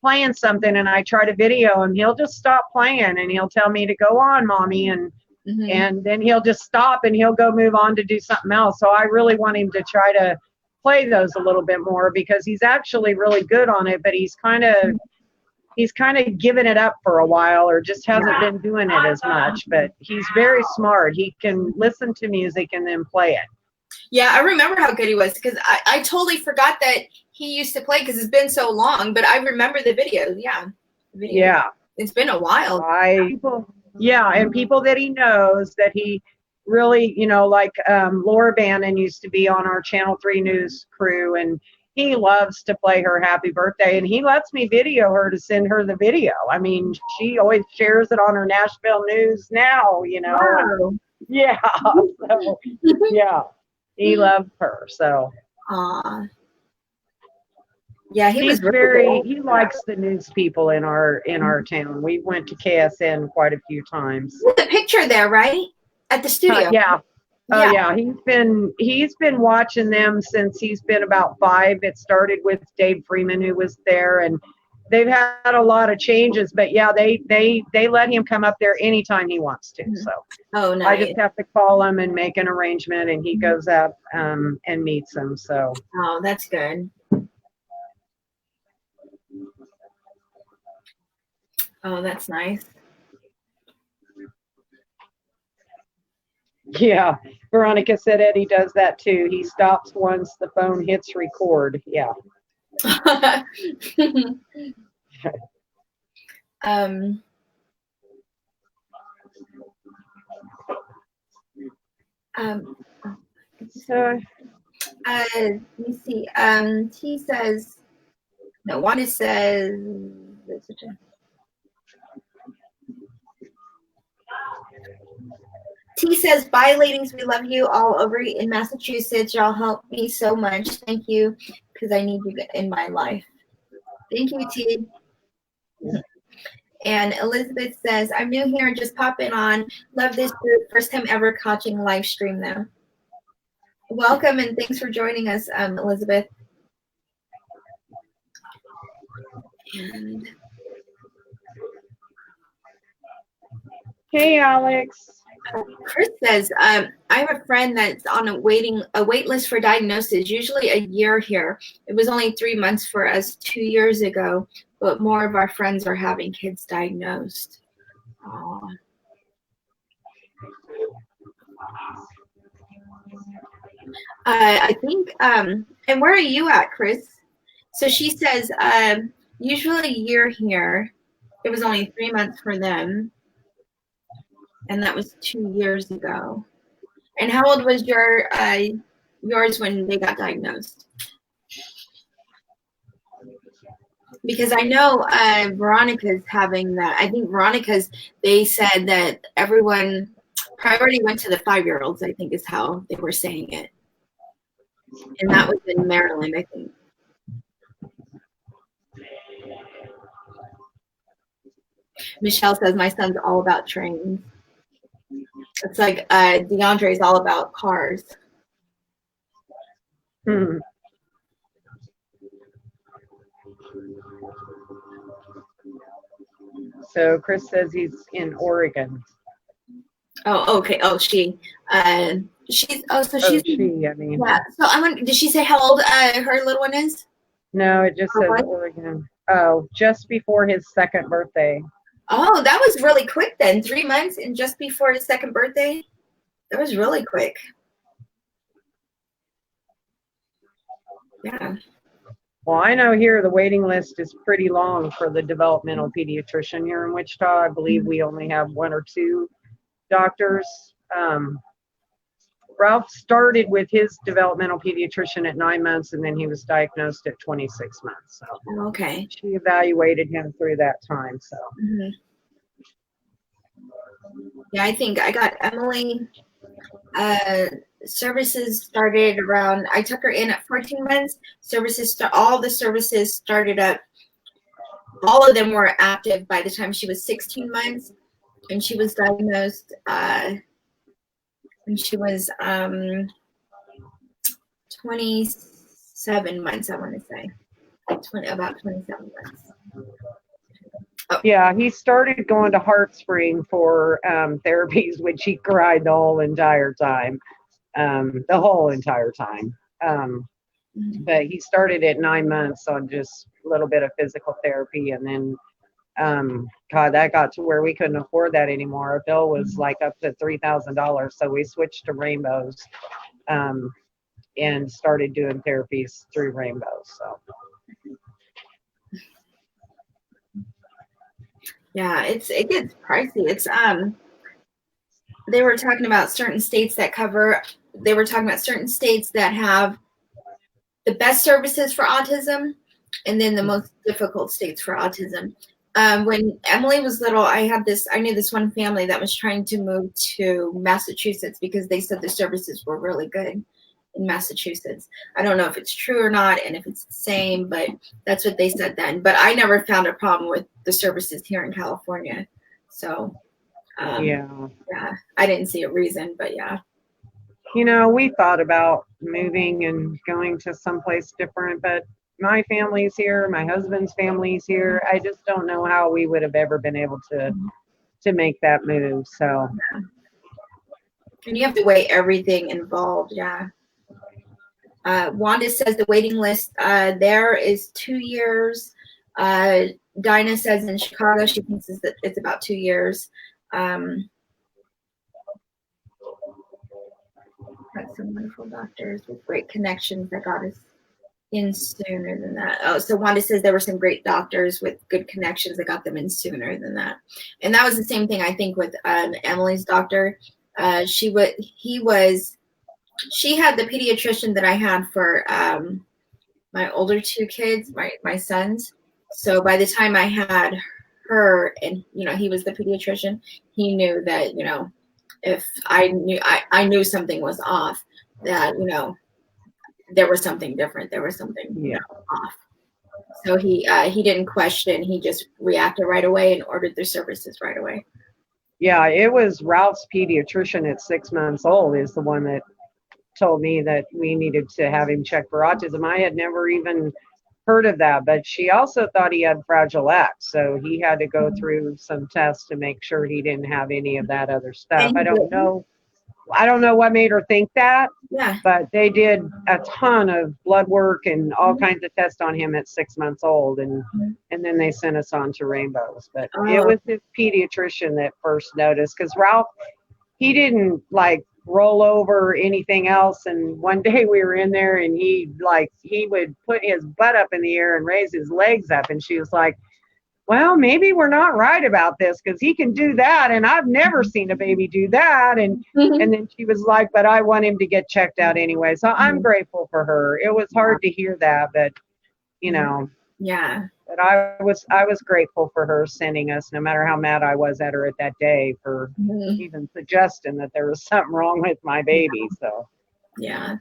Speaker 2: playing something and I try to video him, he'll just stop playing and he'll tell me to go on, mommy, and then he'll just stop and he'll go move on to do something else. So I really want him to try to play those a little bit more because he's actually really good on it, but he's kind of given it up for a while or just hasn't been doing it as much, but he's very smart. He can listen to music and then play it.
Speaker 1: Yeah, I remember how good he was because I totally forgot that he used to play because it's been so long, but I remember the videos. Yeah.
Speaker 2: Yeah.
Speaker 1: It's been a while.
Speaker 2: And people that he knows that he really, like Laura Bannon used to be on our Channel 3 News crew, and he loves to play her happy birthday, and he lets me video her to send her the video. I mean, she always shares it on her Nashville News now,
Speaker 1: Wow.
Speaker 2: Yeah. So, yeah, he loves her. So.
Speaker 1: Yeah,
Speaker 2: he's very. He likes the news people in our town. We went to KSN quite a few times.
Speaker 1: The picture there, right at the studio.
Speaker 2: Yeah. Oh yeah, he's been watching them since he's been about 5. It started with Dave Freeman, who was there, and they've had a lot of changes. But yeah, they let him come up there anytime he wants to. So
Speaker 1: nice.
Speaker 2: I just have to call him and make an arrangement, and he goes up and meets them. So
Speaker 1: that's good. Oh, that's nice.
Speaker 2: Yeah, Veronica said Eddie does that too. He stops once the phone hits record. Yeah.
Speaker 1: Um, um,
Speaker 2: So,
Speaker 1: let me see. T says, no, Wanda says, T says, bye, ladies. We love you all over in Massachusetts. Y'all help me so much. Thank you, because I need you in my life. Thank you, T. And Elizabeth says, I'm new here, just popping on. Love this group. First time ever catching live stream, though. Welcome, and thanks for joining us, Elizabeth. And
Speaker 2: hey, Alex.
Speaker 1: Chris says, I have a friend that's on a wait list for diagnosis, usually a year here. It was only 3 months for us 2 years ago, but more of our friends are having kids diagnosed. Aww. I think, and where are you at, Chris? So she says, usually a year here. It was only 3 months for them. And that was 2 years ago. And how old was yours when they got diagnosed? Because I know Veronica's having that. I think they said that everyone priority went to the 5-year-olds, I think is how they were saying it. And that was in Maryland, I think. Michelle says, my son's all about trains. It's like DeAndre's all about cars.
Speaker 2: Hmm. So Chris says he's in Oregon.
Speaker 1: Oh, okay. Oh, she. She's. Oh, so she's.
Speaker 2: I mean.
Speaker 1: Yeah. So I want. Did she say how old her little one is?
Speaker 2: No, it just says Oregon. Oh, just before his 2nd birthday.
Speaker 1: Oh, that was really quick then. 3 months and just before his 2nd birthday. That was really quick. Yeah.
Speaker 2: Well, I know here the waiting list is pretty long for the developmental pediatrician here in Wichita. I believe we only have 1 or 2 doctors. Ralph started with his developmental pediatrician at 9 months, and then he was diagnosed at 26 months. So
Speaker 1: Okay.
Speaker 2: she evaluated him through that time. So.
Speaker 1: Mm-hmm. Yeah, I think I got Emily. Services started around. I took her in at 14 months. All the services started up. All of them were active by the time she was 16 months, and she was diagnosed when she was 27 months. I want to say about 27 months.
Speaker 2: Oh. Yeah, he started going to Heart Spring for therapies, which he cried the whole entire time. But he started at 9 months on just a little bit of physical therapy, and then God, that got to where we couldn't afford that anymore. Our bill was like up to $3,000, so we switched to Rainbows and started doing therapies through Rainbows. So.
Speaker 1: Yeah, it gets pricey. It's they were talking about certain states that have the best services for autism, and then the most difficult states for autism. When Emily was little, I knew this one family that was trying to move to Massachusetts because they said the services were really good in Massachusetts. I don't know if it's true or not, and if it's the same, but that's what they said then. But I never found a problem with the services here in California. So, yeah, I didn't see a reason, but yeah.
Speaker 2: You know, we thought about moving and going to someplace different, but my family's here, my husband's family's here. I just don't know how we would have ever been able to make that move. So,
Speaker 1: and you have to weigh everything involved. Yeah. Wanda says the waiting list there is 2 years. Dinah says in Chicago she thinks it's about 2 years. Got some wonderful doctors with great connections that got us in sooner than that. Oh, so Wanda says there were some great doctors with good connections that got them in sooner than that. And that was the same thing, I think, with Emily's doctor. She had the pediatrician that I had for my older two kids, my sons. So by the time I had her, and he was the pediatrician, he knew that if I knew something was off, that there was something different. There was something off. So he didn't question. He just reacted right away and ordered the services right away.
Speaker 2: Yeah, it was Ralph's pediatrician at 6 months old is the one that told me that we needed to have him checked for autism. I had never even heard of that, but she also thought he had Fragile X, so he had to go through some tests to make sure he didn't have any of that other stuff. I don't know what made her think that.
Speaker 1: Yeah.
Speaker 2: But they did a ton of blood work and all kinds of tests on him at 6 months old, and then they sent us on to Rainbows. But it was his pediatrician that first noticed, because Ralph, he didn't like roll over or anything else. And one day we were in there, and he would put his butt up in the air and raise his legs up, and she was like, well, maybe we're not right about this, because he can do that, and I've never seen a baby do that. And then she was like, but I want him to get checked out anyway. So I'm grateful for her. It was hard to hear that, but
Speaker 1: Yeah.
Speaker 2: But I was grateful for her sending us, no matter how mad I was at her at that day for even suggesting that there was something wrong with my baby. So
Speaker 1: Yeah.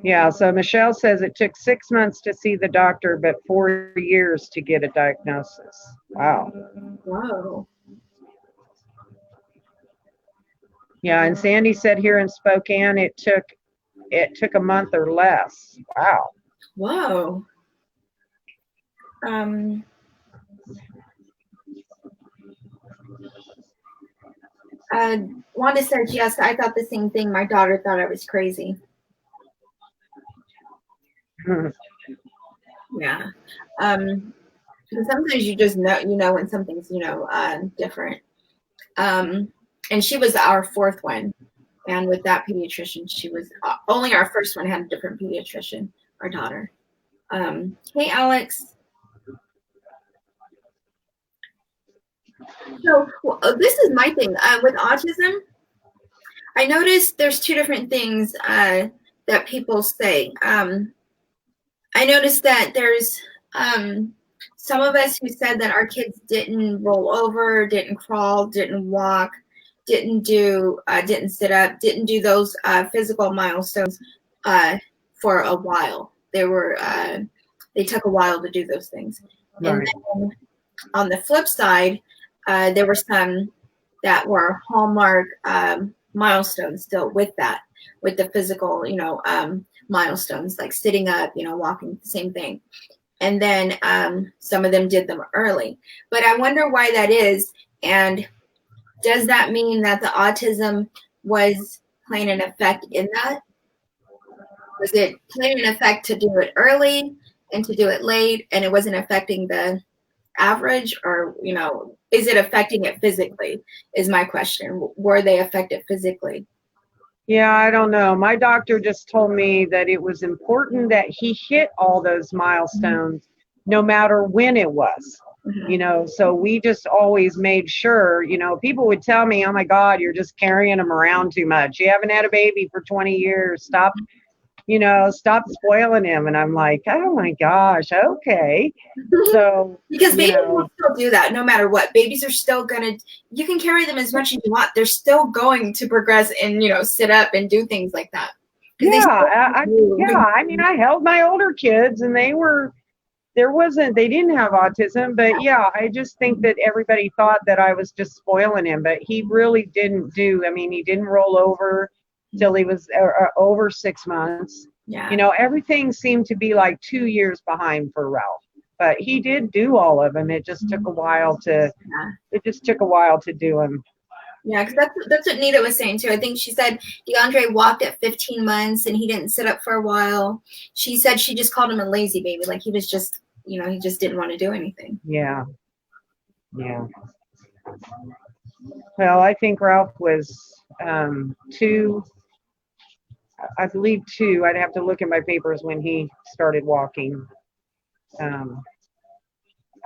Speaker 2: Yeah, so Michelle says it took 6 months to see the doctor, but 4 years to get a diagnosis. Wow.
Speaker 1: Whoa.
Speaker 2: Yeah, and Sandy said here in Spokane it took a month or less. Wow.
Speaker 1: Whoa. Wanda says, yes, I thought the same thing. My daughter thought I was crazy. Yeah. Sometimes you just know when something's different. And she was our fourth one, and with that pediatrician, she was only our first one had a different pediatrician. Our daughter. Hey, Alex. So this is my thing with autism. I noticed there's two different things that people say. I noticed that there's some of us who said that our kids didn't roll over, didn't crawl, didn't walk, didn't sit up, didn't do those physical milestones for a while. They took a while to do those things. Right. And then on the flip side, there were some that were hallmark milestones still with the physical, milestones, like sitting up, walking, same thing. And then some of them did them early. But I wonder why that is. And does that mean that the autism was playing an effect in that? Was it playing an effect to do it early and to do it late, and it wasn't affecting the average? Or, is it affecting it physically, is my question. Were they affected physically?
Speaker 2: Yeah, I don't know. My doctor just told me that it was important that he hit all those milestones no matter when it was. So we just always made sure, people would tell me, oh my God, you're just carrying them around too much. You haven't had a baby for 20 years. Stop spoiling him. And I'm like, oh my gosh, okay. So
Speaker 1: because babies will still do that no matter what. Babies are still you can carry them as much as you want. They're still going to progress and sit up and do things like that.
Speaker 2: Yeah, I mean, I held my older kids, and they didn't have autism, but yeah, I just think that everybody thought that I was just spoiling him, but he really didn't he didn't roll over till he was over 6 months. Yeah. Everything seemed to be like 2 years behind for Ralph, but he did do all of them. It just took a while to do them.
Speaker 1: Yeah, because that's what Nita was saying too. I think she said DeAndre walked at 15 months and he didn't sit up for a while. She said she just called him a lazy baby, like he was just, he just didn't want to do anything.
Speaker 2: Yeah. Yeah. Well, I think Ralph was I believe 2. I'd have to look at my papers when he started walking.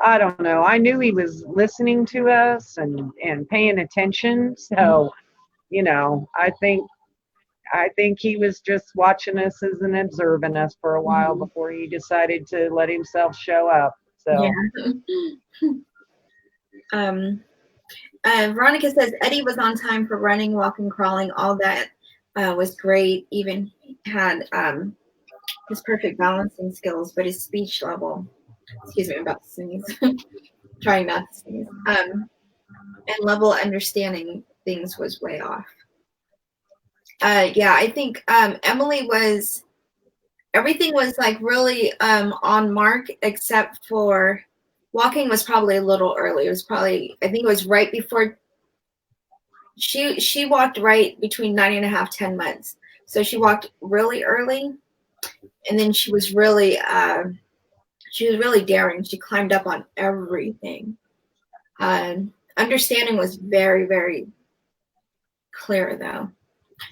Speaker 2: I don't know. I knew he was listening to us and paying attention. So, you know, I think he was just watching us as and observing us for a while before he decided to let himself show up. So
Speaker 1: Yeah. Veronica says Eddie was on time for running, walking, crawling. All that was great. Even had his perfect balancing skills, but his speech level, excuse me, I'm about to sneeze, trying not to sneeze, and level understanding things was way off. Yeah, I think Emily was, everything was like really on mark except for walking was probably a little early. It was probably, I think it was right before, she walked right between 9.5, 10 months. So she walked really early, and then she was really daring. She climbed up on everything. Understanding was very, very clear though.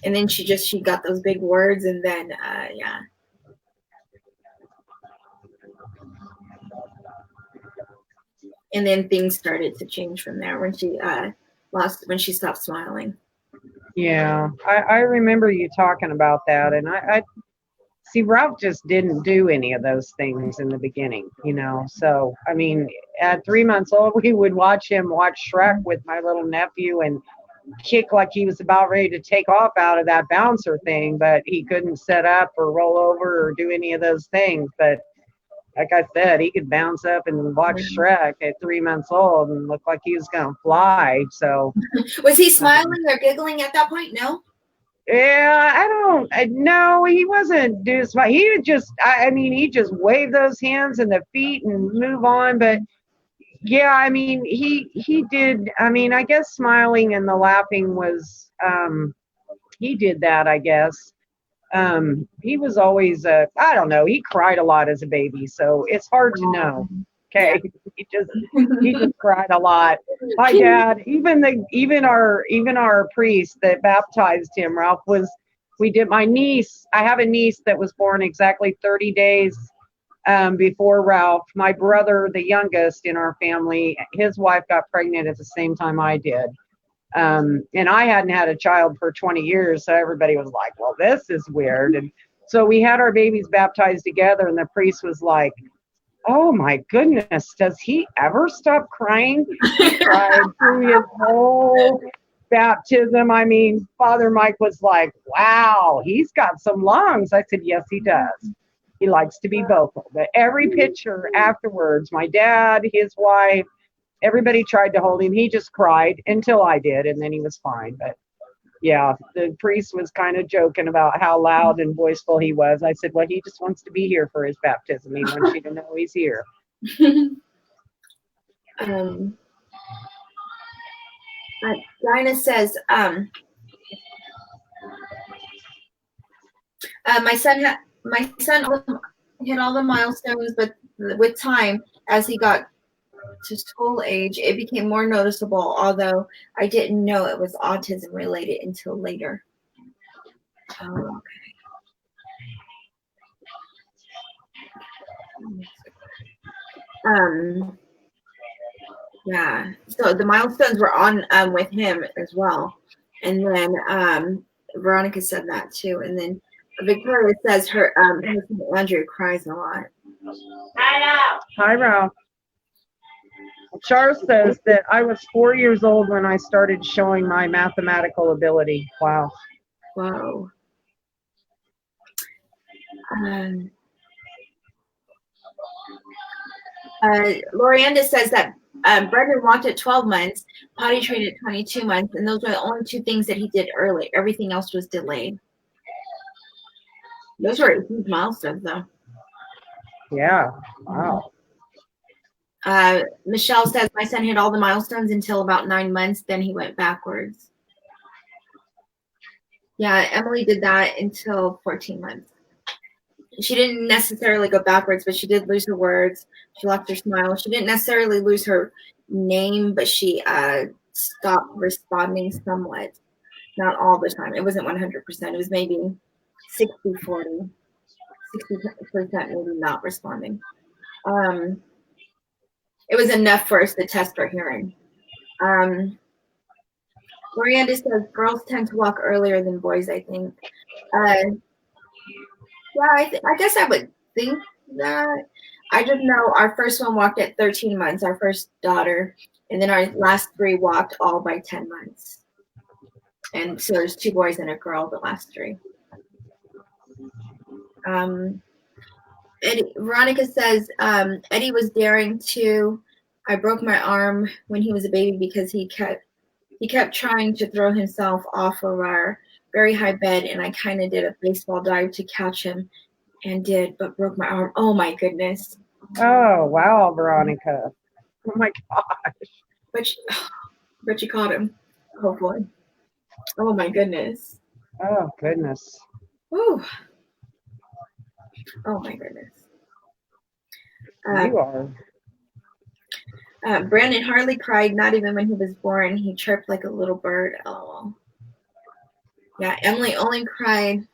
Speaker 1: And then she got those big words, and then yeah. And then things started to change from there when she stopped smiling.
Speaker 2: yeah, I remember you talking about that, and I see Ralph just didn't do any of those things in the beginning, you know. So I mean, at 3 months old, we would watch him watch Shrek with my little nephew and kick like he was about ready to take off out of that bouncer thing, but he couldn't set up or roll over or do any of those things. But like I said, he could bounce up and watch Shrek at 3 months old and look like he was gonna fly. So
Speaker 1: was he smiling or giggling at that point? No.
Speaker 2: yeah, no, he wasn't doing smile. He would just, I mean, he just wave those hands and the feet and move on. But yeah, I mean, he did. I mean, I guess smiling and the laughing was, he did that, I guess. He was always, I don't know, he cried a lot as a baby, so it's hard to know. Okay, he just cried a lot. My dad, even our priest that baptized him, Ralph, my niece, I have a niece that was born exactly 30 days before Ralph. My brother, the youngest in our family, his wife got pregnant at the same time I did. And I hadn't had a child for 20 years, so everybody was like, well, this is weird. And so we had our babies baptized together, and the priest was like, oh my goodness, does he ever stop crying? He cried through his whole baptism. I mean, Father Mike was like, wow, he's got some lungs. I said, yes, he does. He likes to be vocal. But every picture afterwards, my dad, his wife, everybody tried to hold him. He just cried until I did, and then he was fine. But yeah, the priest was kind of joking about how loud and voiceful he was. I said, well, he just wants to be here for his baptism. He wants you to know he's here.
Speaker 1: Dinah says, my son hit all the milestones, but with time, as he got to school age, it became more noticeable, although I didn't know it was autism related until later. Oh, okay. Yeah, so the milestones were on with him as well. And then Veronica said that too. And then Victoria says her husband Andrew cries a lot.
Speaker 2: Hi, Ralph. Char says that I was 4 years old when I started showing my mathematical ability. Wow.
Speaker 1: Whoa. Lorianda says that Brendan walked at 12 months, potty trained at 22 months, and those were the only 2 things that he did early. Everything else was delayed. Those were huge milestones, though.
Speaker 2: Yeah. Wow.
Speaker 1: Michelle says, my son hit all the milestones until about 9 months, then he went backwards. Yeah, Emily did that until 14 months. She didn't necessarily go backwards, but she did lose her words. She lost her smile. She didn't necessarily lose her name, but she stopped responding somewhat. Not all the time. It wasn't 100%. It was maybe 60-40, 60% maybe not responding. It was enough for us to test for hearing. Miranda says girls tend to walk earlier than boys, I think. Yeah, I guess I would think that. I just know our first one walked at 13 months, our first daughter, and then our last 3 walked all by 10 months. And so there's 2 boys and a girl, the last 3. Veronica says, Eddie was daring too. I broke my arm when he was a baby because he kept trying to throw himself off of our very high bed, and I kind of did a baseball dive to catch him and did, but broke my arm. Oh my goodness.
Speaker 2: Oh, wow, Veronica. Oh my gosh.
Speaker 1: But you caught him, hopefully. Oh my goodness.
Speaker 2: Oh, goodness.
Speaker 1: Whew. Oh my goodness.
Speaker 2: You are.
Speaker 1: Brandon hardly cried, not even when he was born. He chirped like a little bird. Oh. Yeah, Emily only cried.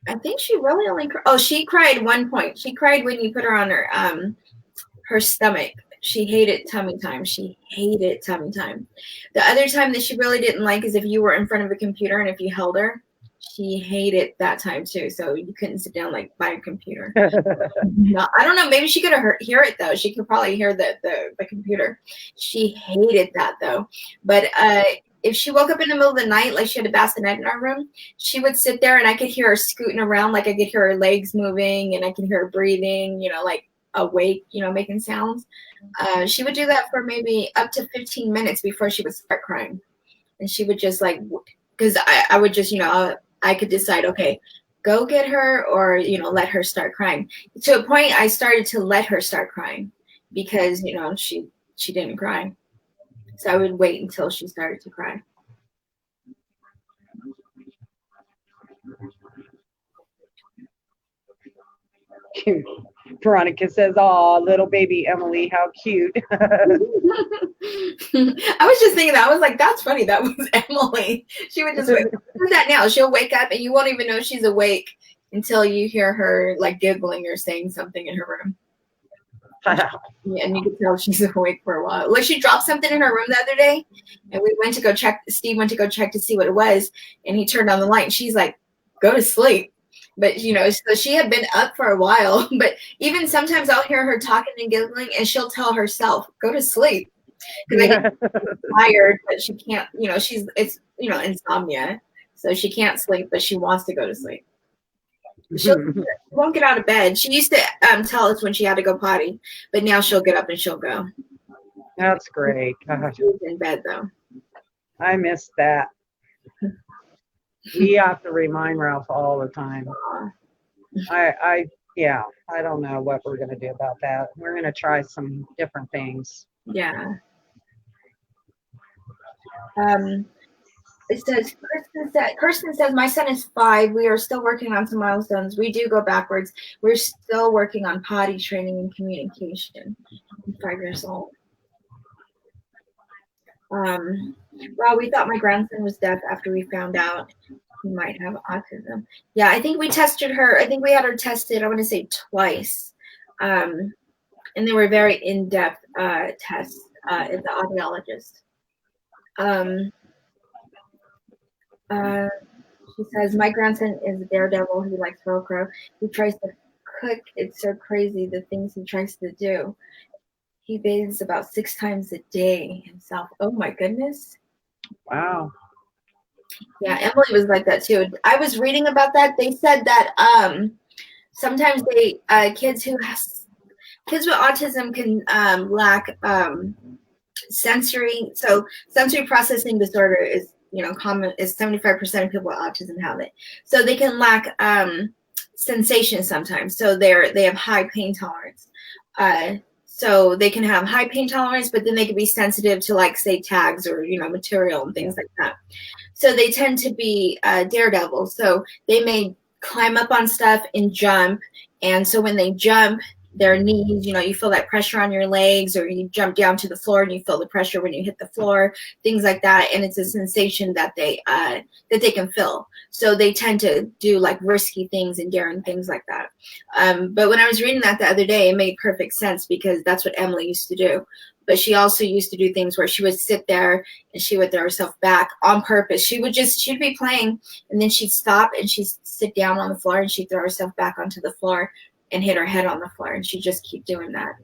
Speaker 1: I think she really only cried. Oh, she cried 1 point. She cried when you put her on her stomach. She hated tummy time. She hated tummy time. The other time that she really didn't like is if you were in front of a computer and if you held her. She hated that time too. So you couldn't sit down like by a computer. No, I don't know. Maybe she could hear it though. She could probably hear the computer. She hated that though. But if she woke up in the middle of the night, like she had a bassinet in our room, she would sit there and I could hear her scooting around. Like I could hear her legs moving and I could hear her breathing, like awake, making sounds. She would do that for maybe up to 15 minutes before she would start crying. And she would just because I would just, I could decide, okay, go get her or, let her start crying. To a point, I started to let her start crying because, she didn't cry. So I would wait until she started to cry.
Speaker 2: Cute. Veronica says, "Oh, little baby Emily, how cute."
Speaker 1: I was just thinking that. I was like, that's funny. That was Emily. She would just do that now. She'll wake up and you won't even know she's awake until you hear her like giggling or saying something in her room. Yeah, and you can tell she's awake for a while. Like she dropped something in her room the other day and we went to go check. Steve went to go check to see what it was and he turned on the light and she's like, go to sleep. But, so she had been up for a while, but even sometimes I'll hear her talking and giggling and she'll tell herself, go to sleep. Because I get tired, but she can't, it's insomnia. So she can't sleep, but she wants to go to sleep. She won't get out of bed. She used to tell us when she had to go potty, but now she'll get up and she'll go.
Speaker 2: That's great. Gosh.
Speaker 1: She's in bed, though.
Speaker 2: I miss that. We have to remind Ralph all the time. I don't know what we're going to do about that. We're going to try some different things.
Speaker 1: Yeah. It says, Kirsten says, my son is 5. We are still working on some milestones. We do go backwards. We're still working on potty training and communication. I'm 5 years old. Well, we thought my grandson was deaf after we found out he might have autism. Yeah, I think we tested her. I think we had her tested, I want to say twice. And they were very in-depth tests at the audiologist. She says, my grandson is a daredevil. He likes Velcro. He tries to cook. It's so crazy the things he tries to do. He bathes about 6 times a day himself. Oh my goodness.
Speaker 2: Wow.
Speaker 1: Yeah, Emily was like that too. I was reading about that. They said that sometimes kids with autism can lack sensory. So sensory processing disorder is common. Is 75% of people with autism have it. So they can lack sensation sometimes. So they have high pain tolerance. So they can have high pain tolerance, but then they can be sensitive to, like, say, tags or, material and things like that. So they tend to be daredevils. So they may climb up on stuff and jump. And so when they jump, their knees. You know, you feel that pressure on your legs, or you jump down to the floor and you feel the pressure when you hit the floor, things like that. And it's a sensation that they can feel. So they tend to do like risky things and daring things like that. But when I was reading that the other day, it made perfect sense, because that's what Emily used to do. But she also used to do things where she would sit there and she would throw herself back on purpose. She'd be playing, and then she'd stop and she'd sit down on the floor and she'd throw herself back onto the floor and hit her head on the floor, and she'd just keep doing that.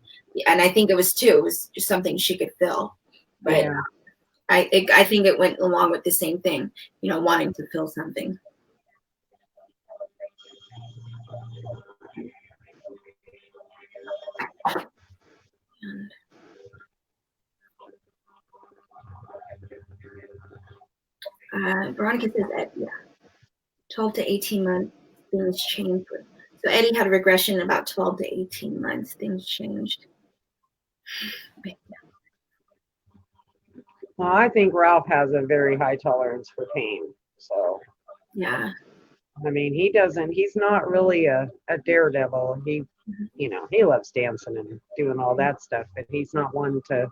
Speaker 1: And I think it was just something she could feel. But
Speaker 2: Yeah.
Speaker 1: I think it went along with the same thing, you know, wanting to feel something. Veronica says, yeah, 12 to 18 months, things changed. So Eddie had a regression about 12 to 18 months, things changed.
Speaker 2: Well, I think Ralph has a very high tolerance for pain. So,
Speaker 1: yeah.
Speaker 2: I mean, he's not really a daredevil. He, you know, he loves dancing and doing all that stuff, but he's not one to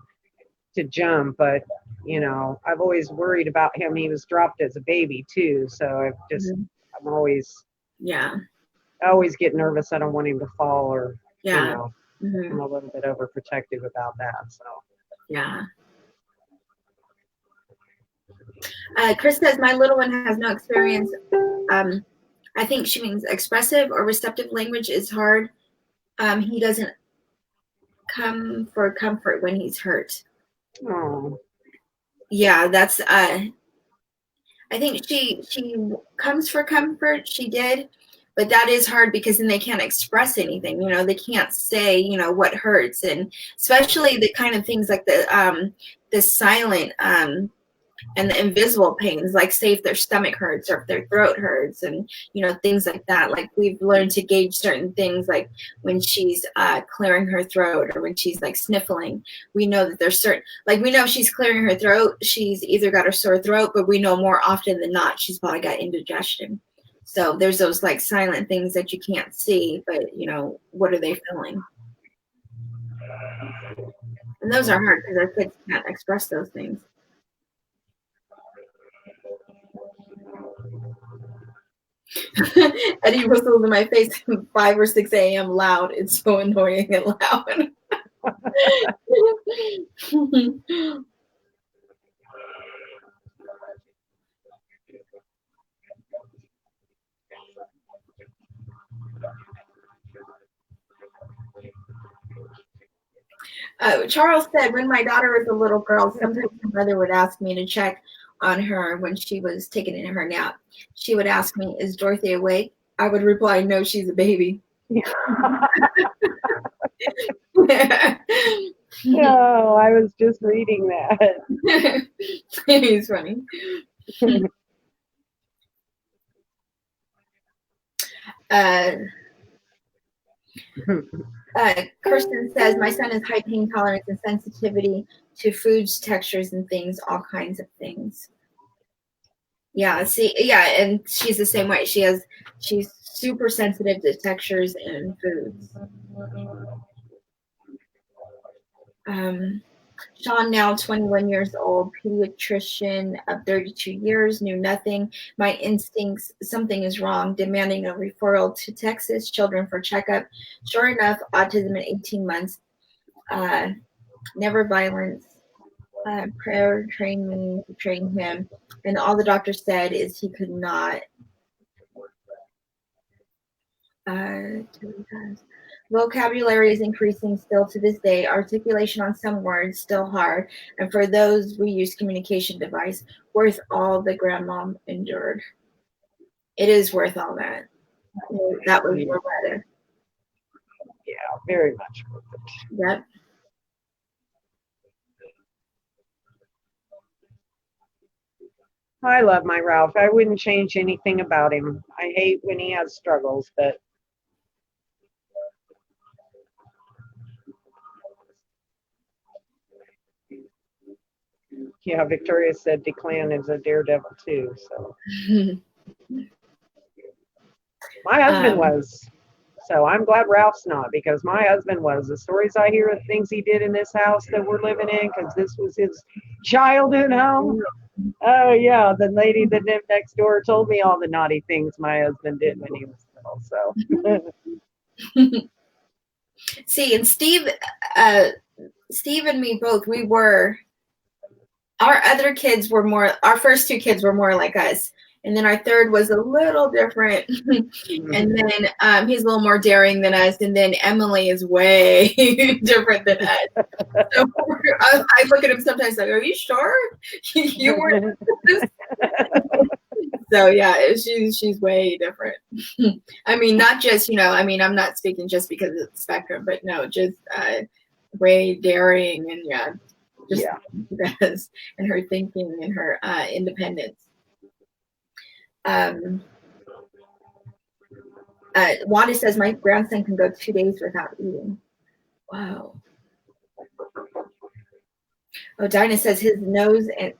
Speaker 2: jump. But, you know, I've always worried about him. He was dropped as a baby too. So I'm always, I always get nervous. I don't want him to fall, or, you know, I'm a little bit overprotective about that. So,
Speaker 1: yeah. Chris says, my little one has no experience. I think she means expressive or receptive language is hard. He doesn't come for comfort when he's hurt.
Speaker 2: Oh.
Speaker 1: Yeah, that's I think she comes for comfort. She did, but that is hard, because then they can't express anything. You know, they can't say, you know, what hurts, and especially the kind of things like the silent and the invisible pains, like say if their stomach hurts or if their throat hurts, and you know, things like that. Like we've learned to gauge certain things, like when she's clearing her throat, or when she's like sniffling. We know that there's certain, like we know if she's clearing her throat, she's either got a sore throat, but we know more often than not she's probably got indigestion. So there's those like silent things that you can't see, but you know, what are they feeling? And those are hard, because our kids can't express those things. Eddie whistles in my face at 5 or 6 a.m. loud. It's so annoying and loud. Charles said, when my daughter was a little girl, sometimes my mother would ask me to check on her when she was taking in her nap. She would ask me, is Dorothy awake? I would reply, no, she's a baby.
Speaker 2: No, I was just reading that.
Speaker 1: It's funny. Kirsten says, my son has high pain tolerance and sensitivity to foods, textures, and things, all kinds of things. Yeah, see, yeah, and she's the same way. She's super sensitive to textures and foods. Sean, now 21 years old, pediatrician of 32 years, knew nothing. My instincts, something is wrong, demanding a referral to Texas Children for checkup. Sure enough, autism at 18 months, never violence. Prayer trained me to train him, and all the doctor said is he could not. Vocabulary is increasing still to this day. Articulation on some words still hard, and for those we use communication device. Worth all the grandma endured. It is worth all that. That was Loretta.
Speaker 2: Yeah, very much worth it.
Speaker 1: Yep.
Speaker 2: I love my Ralph. I wouldn't change anything about him. I hate when he has struggles, but yeah, Victoria said Declan is a daredevil too. So my husband was. So I'm glad Ralph's not, because my husband was. The stories I hear of things he did in this house that we're living in, because this was his childhood home. Oh yeah, the lady that lived next door told me all the naughty things my husband did when he was little. So
Speaker 1: See, and Steve and me both, our other kids were more, our first two kids were more like us. And then our third was a little different. And then he's a little more daring than us. And then Emily is way different than us. So I look at him sometimes like, are you sure you weren't this? So yeah, she's way different. I mean, not just, I'm not speaking just because of the spectrum, but no, just way daring and does, and her thinking and her independence. Wanda says my grandson can go 2 days without eating. Wow. Oh, Dinah says his nose and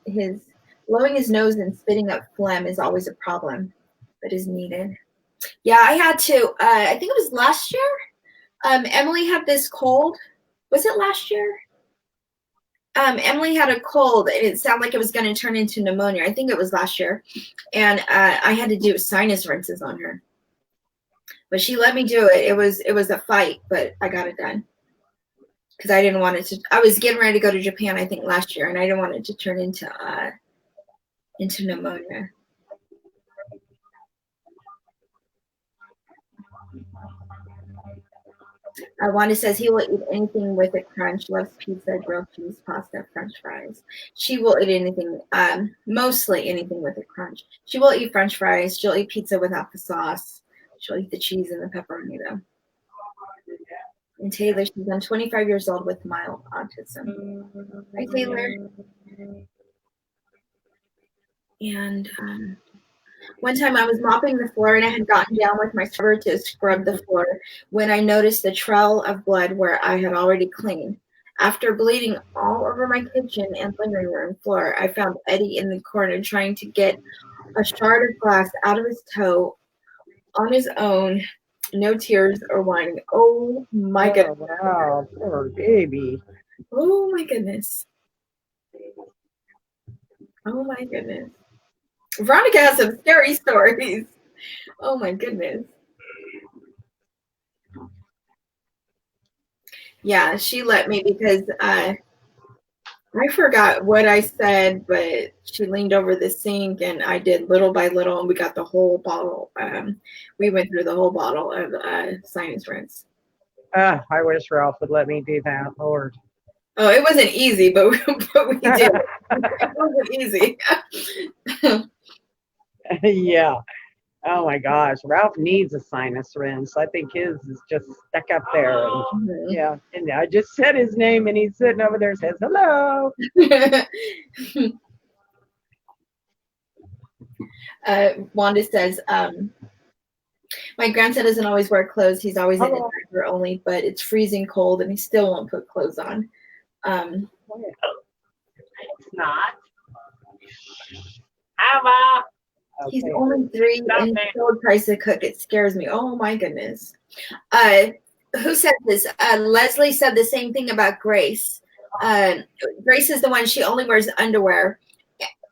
Speaker 1: blowing his nose and spitting up phlegm is always a problem, but is needed. Yeah, I had to. I think it was last year. Emily had this cold. Was it last year? Emily had a cold, and it sounded like it was going to turn into pneumonia. I think it was last year, and I had to do sinus rinses on her. But she let me do it. It was a fight, but I got it done because I didn't want it to. I was getting ready to go to Japan, I think, last year, and I didn't want it to turn into pneumonia. Wanda says he will eat anything with a crunch. Loves pizza, grilled cheese, pasta, French fries. She will eat anything, mostly anything with a crunch. She will eat French fries. She'll eat pizza without the sauce. She'll eat the cheese and the pepperoni though. And Taylor, she's 25 years old with mild autism. Hi, Taylor. And one time I was mopping the floor and I had gotten down with my scrubber to scrub the floor when I noticed the trail of blood where I had already cleaned. After bleeding all over my kitchen and living room floor, I found Eddie in the corner trying to get a shard of glass out of his toe on his own. No tears or whining. Oh my goodness.
Speaker 2: Wow, poor baby.
Speaker 1: Oh my goodness. Oh my goodness. Veronica has some scary stories. Oh my goodness. Yeah, she let me because I forgot what I said, but she leaned over the sink and I did little by little and we got the whole bottle. We went through the whole bottle of sinus rinse.
Speaker 2: I wish Ralph would let me do that, Lord.
Speaker 1: Oh, it wasn't easy, but we did. It wasn't easy.
Speaker 2: Yeah. Oh my gosh, Ralph needs a sinus rinse. I think his is just stuck up there. And, yeah, and I just said his name, and he's sitting over there, says hello.
Speaker 1: Wanda says, my grandson doesn't always wear clothes. He's always in a diaper only, but it's freezing cold, and he still won't put clothes on.
Speaker 3: It's not. Emma.
Speaker 1: He's only 3 and he's still tries to cook. It scares me. Oh my goodness. Who said this? Leslie said the same thing about Grace. Grace is the one, she only wears underwear.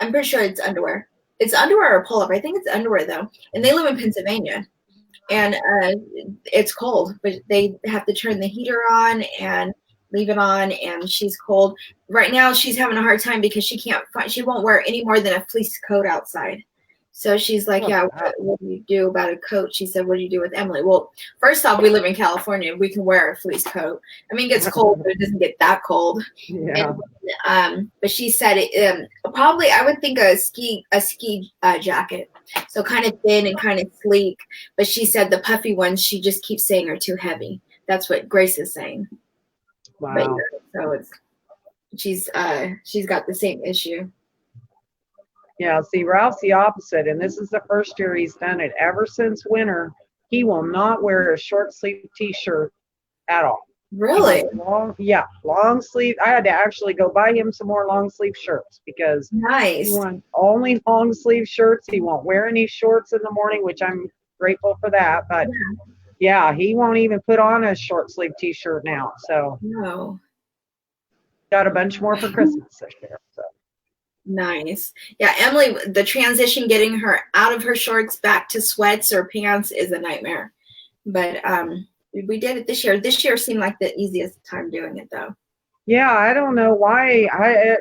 Speaker 1: I'm pretty sure it's underwear. It's underwear or pull-up. I think it's underwear though. And they live in Pennsylvania. And it's cold, but they have to turn the heater on and leave it on, and she's cold. Right now she's having a hard time because she won't wear any more than a fleece coat outside. So she's like, what do you do about a coat? She said, what do you do with Emily? Well, first off, we live in California. We can wear a fleece coat. I mean, it gets cold, but it doesn't get that cold.
Speaker 2: Yeah.
Speaker 1: And, but she said, probably, I would think a ski jacket. So kind of thin and kind of sleek. But she said the puffy ones, she just keeps saying are too heavy. That's what Grace is saying.
Speaker 2: Wow.
Speaker 1: But, so she's got the same issue.
Speaker 2: Yeah, see, Ralph's the opposite, and this is the first year he's done it. Ever since winter, he will not wear a short sleeve t-shirt at all.
Speaker 1: Really?
Speaker 2: Long sleeve. I had to actually go buy him some more long sleeve shirts because
Speaker 1: nice.
Speaker 2: He wants only long sleeve shirts. He won't wear any shorts in the morning, which I'm grateful for that. But Yeah, he won't even put on a short sleeve t-shirt now. So
Speaker 1: No.
Speaker 2: got a bunch more for Christmas this year. So.
Speaker 1: Nice. Yeah, Emily, the transition getting her out of her shorts back to sweats or pants is a nightmare. But we did it this year. This year seemed like the easiest time doing it, though.
Speaker 2: Yeah, I don't know why.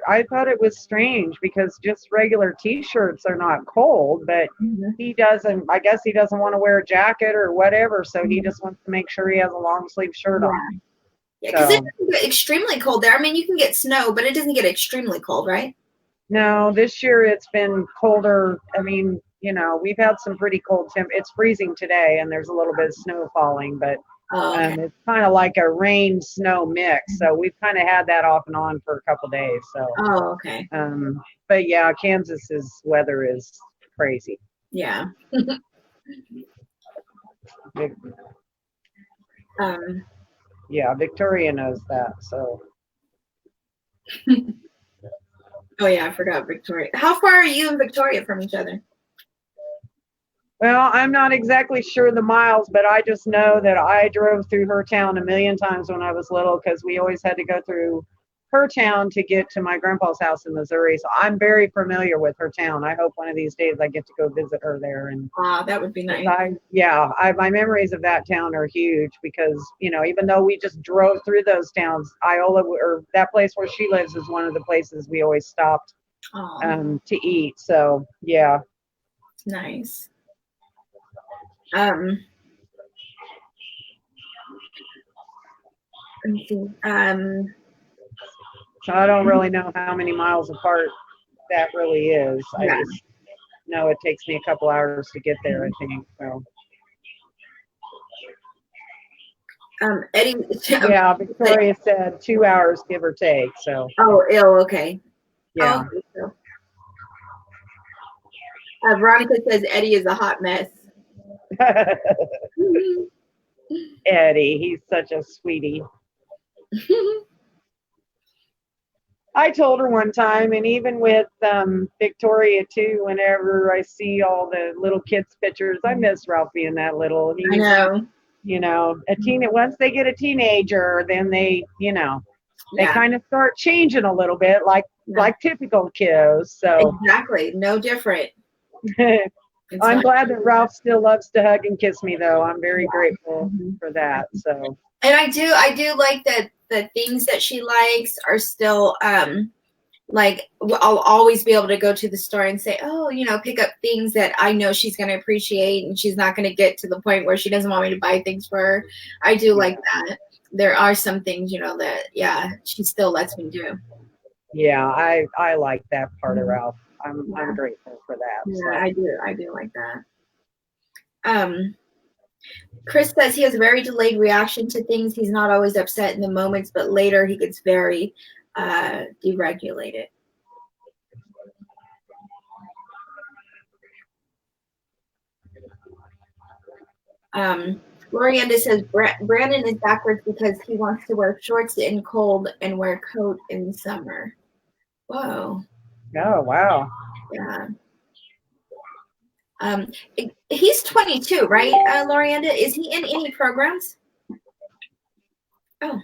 Speaker 2: I thought it was strange because just regular t-shirts are not cold, but he doesn't. I guess he doesn't want to wear a jacket or whatever, so he just wants to make sure he has a long sleeve shirt on.
Speaker 1: Yeah, because it doesn't get extremely cold there. I mean, you can get snow, but it doesn't get extremely cold, right?
Speaker 2: No, this year it's been colder. I mean, you know, we've had some pretty cold temp. It's freezing today, and there's a little bit of snow falling, but it's kind of like a rain snow mix. So we've kind of had that off and on for a couple days. So.
Speaker 1: Oh, okay.
Speaker 2: But yeah, Kansas's weather is crazy.
Speaker 1: Yeah.
Speaker 2: Yeah, Victoria knows that. So.
Speaker 1: Oh yeah, I forgot Victoria. How far are you and Victoria from each other?
Speaker 2: Well, I'm not exactly sure the miles, but I just know that I drove through her town a million times when I was little because we always had to go through her town to get to my grandpa's house in Missouri. So I'm very familiar with her town. I hope one of these days I get to go visit her there. And
Speaker 1: that would be nice.
Speaker 2: My memories of that town are huge because, you know, even though we just drove through those towns, Iola, or that place where she lives, is one of the places we always stopped to eat. So yeah.
Speaker 1: Nice. Let's see.
Speaker 2: So I don't really know how many miles apart that really is. I just know it takes me a couple hours to get there, I think. So.
Speaker 1: Eddie.
Speaker 2: Yeah, Victoria said 2 hours, give or take. So.
Speaker 1: Oh, okay.
Speaker 2: Yeah.
Speaker 1: Oh, Veronica says Eddie is a hot mess.
Speaker 2: Eddie, he's such a sweetie. I told her one time, and even with Victoria too, whenever I see all the little kids' pictures, I miss Ralph being that little.
Speaker 1: I know.
Speaker 2: You know, once they get a teenager, then they, you know, they kind of start changing a little bit, like typical kiddos. So
Speaker 1: exactly, no different.
Speaker 2: I'm glad that Ralph still loves to hug and kiss me, though. I'm very grateful for that. So.
Speaker 1: And I do like that the things that she likes are still like I'll always be able to go to the store and say, oh, you know, pick up things that I know she's going to appreciate, and she's not going to get to the point where she doesn't want me to buy things for her. I do like that. There are some things, you know, that she still lets me do.
Speaker 2: Yeah, I like that part of Ralph. I'm grateful for that.
Speaker 1: Yeah, so. I do like that. Chris says he has a very delayed reaction to things. He's not always upset in the moments, but later he gets very deregulated. Lorienda says Brandon is backwards because he wants to wear shorts in cold and wear a coat in summer. Whoa.
Speaker 2: Oh, wow.
Speaker 1: Yeah. He's 22, right, Lorienda? Is he in any programs? Oh.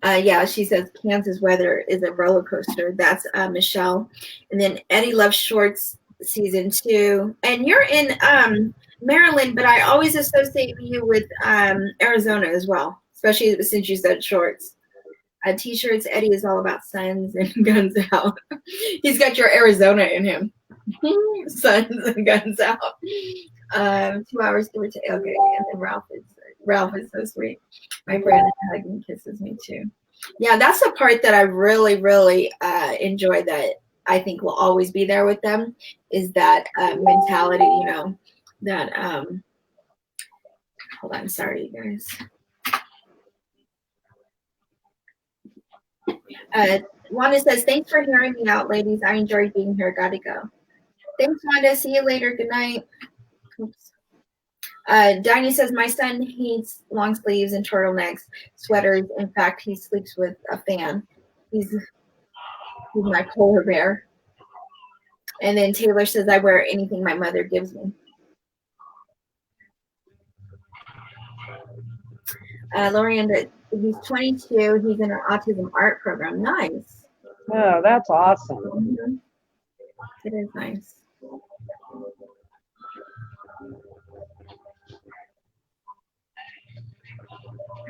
Speaker 1: Yeah, she says Kansas weather is a roller coaster. That's Michelle. And then Eddie loves shorts season 2. And you're in Maryland, but I always associate you with Arizona as well, especially since you said shorts. T-shirts, Eddie is all about suns and guns out. He's got your Arizona in him. Suns and guns out. 2 hours give or take. Okay, and then Ralph is so sweet. My Brandon hugs and kisses me too. Yeah, that's the part that I really, really enjoy, that I think will always be there with them, is that mentality, you know, that hold on, sorry you guys. Wanda says, thanks for hearing me out, ladies. I enjoyed being here. Gotta go. Thanks, Wanda. See you later. Good night. Oops. Diney says, my son hates long sleeves and turtlenecks, sweaters. In fact, he sleeps with a fan. He's my polar bear. And then Taylor says, I wear anything my mother gives me. Lorianda, he's 22. He's in an autism art program. Nice.
Speaker 2: Oh, that's awesome.
Speaker 1: Mm-hmm. It is nice.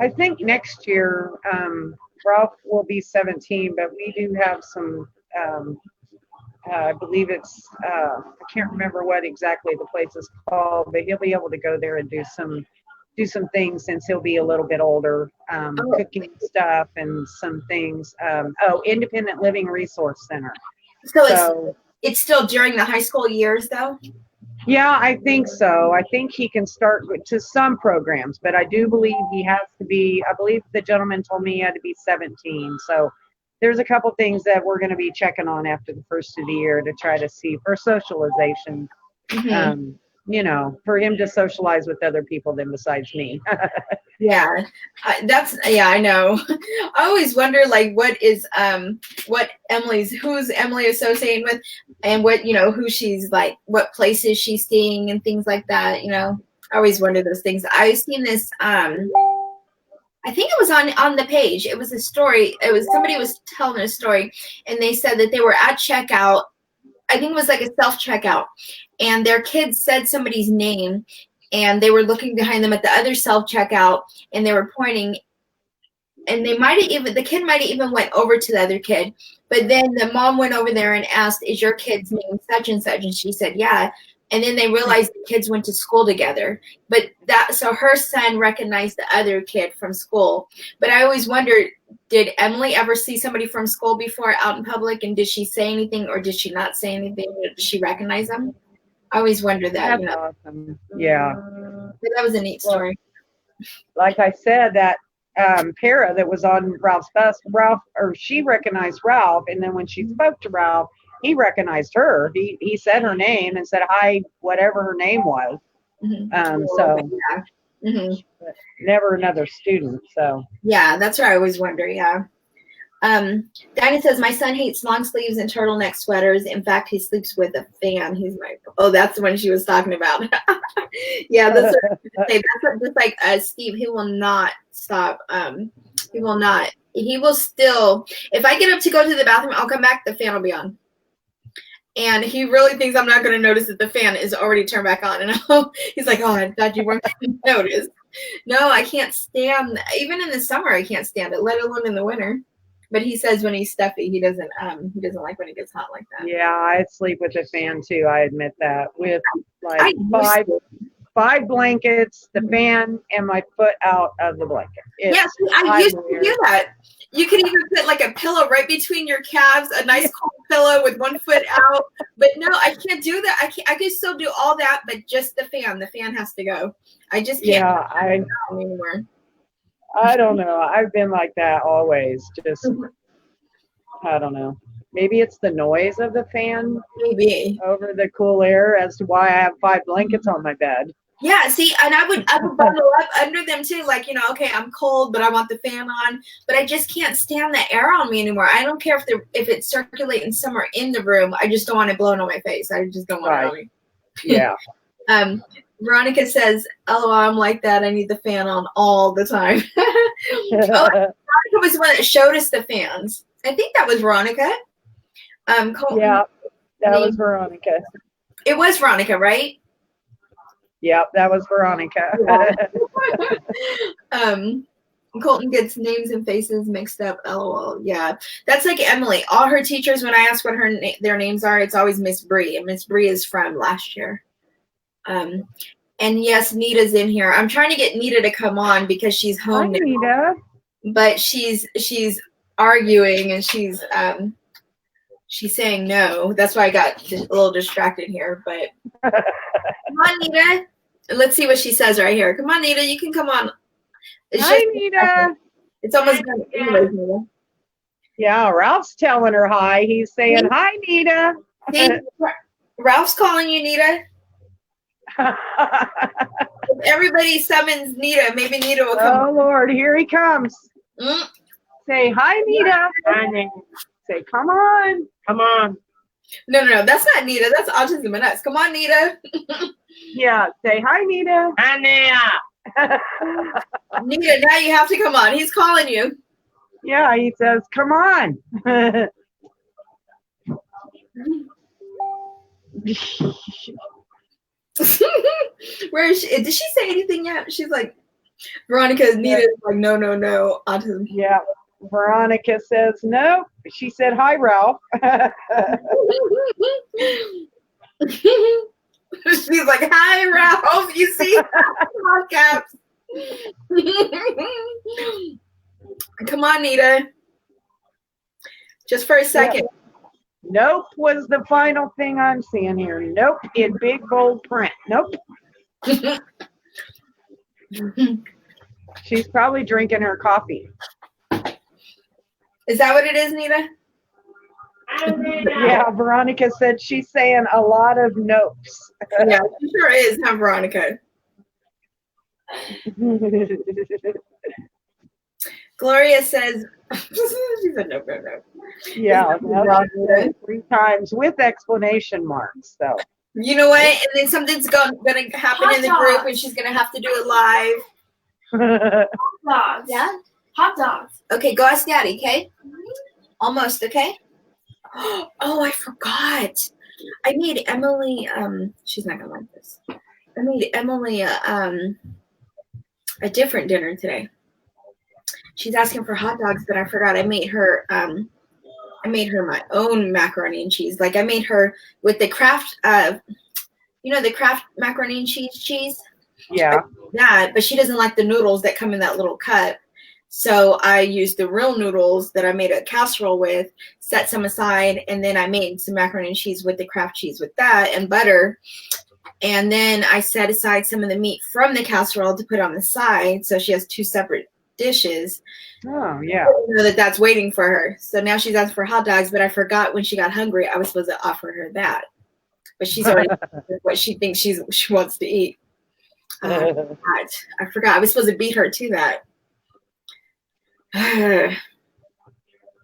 Speaker 2: I think next year, Ralph will be 17, but we do have some, I believe it's, I can't remember what exactly the place is called, but he'll be able to go there and do some things since he'll be a little bit older, cooking stuff and some things. Independent Living Resource Center.
Speaker 1: So it's still during the high school years, though?
Speaker 2: Yeah, I think so. I think he can start to some programs, but I do believe he has to be, I believe the gentleman told me he had to be 17. So there's a couple things that we're going to be checking on after the first of the year to try to see for socialization.
Speaker 1: Mm-hmm.
Speaker 2: For him to socialize with other people than besides me.
Speaker 1: Yeah, I know. I always wonder, like, who's Emily associating with, and what, who she's like, what places she's seeing and things like that. I always wonder those things. I've seen this, I think it was on the page. It was a story. It was somebody was telling a story, and they said that they were at checkout. I think it was like a self-checkout, and their kids said somebody's name, and they were looking behind them at the other self-checkout, and they were pointing, and the kid might have even went over to the other kid, but then the mom went over there and asked, is your kid's name such and such? And she said, yeah. And then they realized the kids went to school together, so her son recognized the other kid from school. But I always wondered, did Emily ever see somebody from school before out in public, and did she say anything, or did she not say anything? Did she recognize them? I always wonder that.
Speaker 2: That's awesome. Yeah.
Speaker 1: But that was a neat story.
Speaker 2: Like I said, that para that was on Ralph's bus, she recognized Ralph, and then when she spoke to Ralph, he recognized her. He said her name and said hi, whatever her name was.
Speaker 1: Mm-hmm. Mm-hmm.
Speaker 2: Never another student. So
Speaker 1: yeah, that's what I always wonder. Yeah. Dinah says, my son hates long sleeves and turtleneck sweaters. In fact, he sleeps with a fan. He's like, oh, that's the one she was talking about. Yeah, that's what I was gonna say. That's what, just like Steve, he will not stop. He will not. He will still, if I get up to go to the bathroom, I'll come back, the fan will be on. And he really thinks I'm not going to notice that the fan is already turned back on. And he's like, oh, I thought you weren't going to notice. No, I can't stand, even in the summer, I can't stand it, let alone in the winter. But he says when he's stuffy, he doesn't like when it gets hot like that.
Speaker 2: Yeah, I'd sleep with a fan too. I admit that, with like five blankets, the fan, and my foot out of the blanket.
Speaker 1: Yes, I used to do that. You can even put like a pillow right between your calves, a nice cold pillow with one foot out. But no, I can't do that. I can still do all that, but just the fan. The fan has to go. I just can't anymore.
Speaker 2: I don't know. I've been like that always. Just, I don't know. Maybe it's the noise of the fan over the cool air as to why I have 5 blankets on my bed.
Speaker 1: Yeah, see, and I would bundle up under them too, like, okay, I'm cold, but I want the fan on. But I just can't stand the air on me anymore. I don't care if it's circulating somewhere in the room. I just don't want it blowing on my face. I just don't want it on me.
Speaker 2: Yeah.
Speaker 1: Veronica says, LOL, I'm like that. I need the fan on all the time. Veronica was the one that showed us the fans. I think that was Veronica.
Speaker 2: Yeah, that was Veronica.
Speaker 1: It was Veronica, right?
Speaker 2: Yep, that was Veronica.
Speaker 1: Colton gets names and faces mixed up. LOL. Yeah, that's like Emily. All her teachers, when I ask what their names are, it's always Miss Bree, and Miss Bree is from last year. And yes, Nita's in here. I'm trying to get Nita to come on because she's home now.
Speaker 2: Nita.
Speaker 1: But she's arguing, and she's saying no. That's why I got a little distracted here. But come on, Nita. Let's see what she says right here. Come on, Nita. You can come on.
Speaker 2: Hi, Nita.
Speaker 1: It's almost done. Anyways, Nita.
Speaker 2: Yeah, Ralph's telling her hi. He's saying, hi, Nita.
Speaker 1: See, Ralph's calling you, Nita. If everybody summons Nita, maybe Nita will come.
Speaker 2: Oh, Lord, here he comes.
Speaker 1: Mm.
Speaker 2: Say, hi, Nita.
Speaker 3: Honey,
Speaker 2: Say, come on.
Speaker 3: come on.
Speaker 1: No, that's not Nita. That's Autism and Us. Come on, Nita.
Speaker 2: Yeah, say, hi, Nita.
Speaker 3: Honey,
Speaker 1: Nita, now you have to come on. He's calling you.
Speaker 2: Yeah, he says, come on.
Speaker 1: Where is she? Did she say anything yet? She's like, Veronica, Nita's like, no, autism.
Speaker 2: Yeah, Veronica says, nope. She said, hi, Ralph.
Speaker 1: She's like, hi, Ralph. You see? Caps. Come on, Nita. Just for a second.
Speaker 2: Nope was the final thing I'm seeing here. Nope in big bold print. Nope. She's probably drinking her coffee.
Speaker 1: Is that what it is, Nita?
Speaker 2: Yeah, Veronica said she's saying a lot of nopes.
Speaker 1: Yeah, she sure is, huh, Veronica? Gloria says, she said no.
Speaker 2: Yeah, that's 3 times with explanation marks. So
Speaker 1: you know what? And then something's going to happen in the group, and she's going to have to do it live.
Speaker 4: Dogs.
Speaker 1: Yeah.
Speaker 4: Hot dogs.
Speaker 1: Okay, go ask Daddy. Okay. Almost. Okay. Oh, I forgot. I made Emily. She's not gonna like this. I made Emily a different dinner today. She's asking for hot dogs, but I forgot. I made her my own macaroni and cheese. Like I made her with the Kraft, the Kraft macaroni and cheese.
Speaker 2: yeah.
Speaker 1: That, but she doesn't like the noodles that come in that little cup. So I used the real noodles that I made a casserole with, set some aside, and then I made some macaroni and cheese with the Kraft cheese with that and butter. And then I set aside some of the meat from the casserole to put on the side. So she has 2 separate dishes.
Speaker 2: Oh, yeah.
Speaker 1: You know that's waiting for her. So now she's asking for hot dogs, but I forgot when she got hungry, I was supposed to offer her that. But she's already what she thinks she wants to eat. I forgot. I was supposed to beat her to that.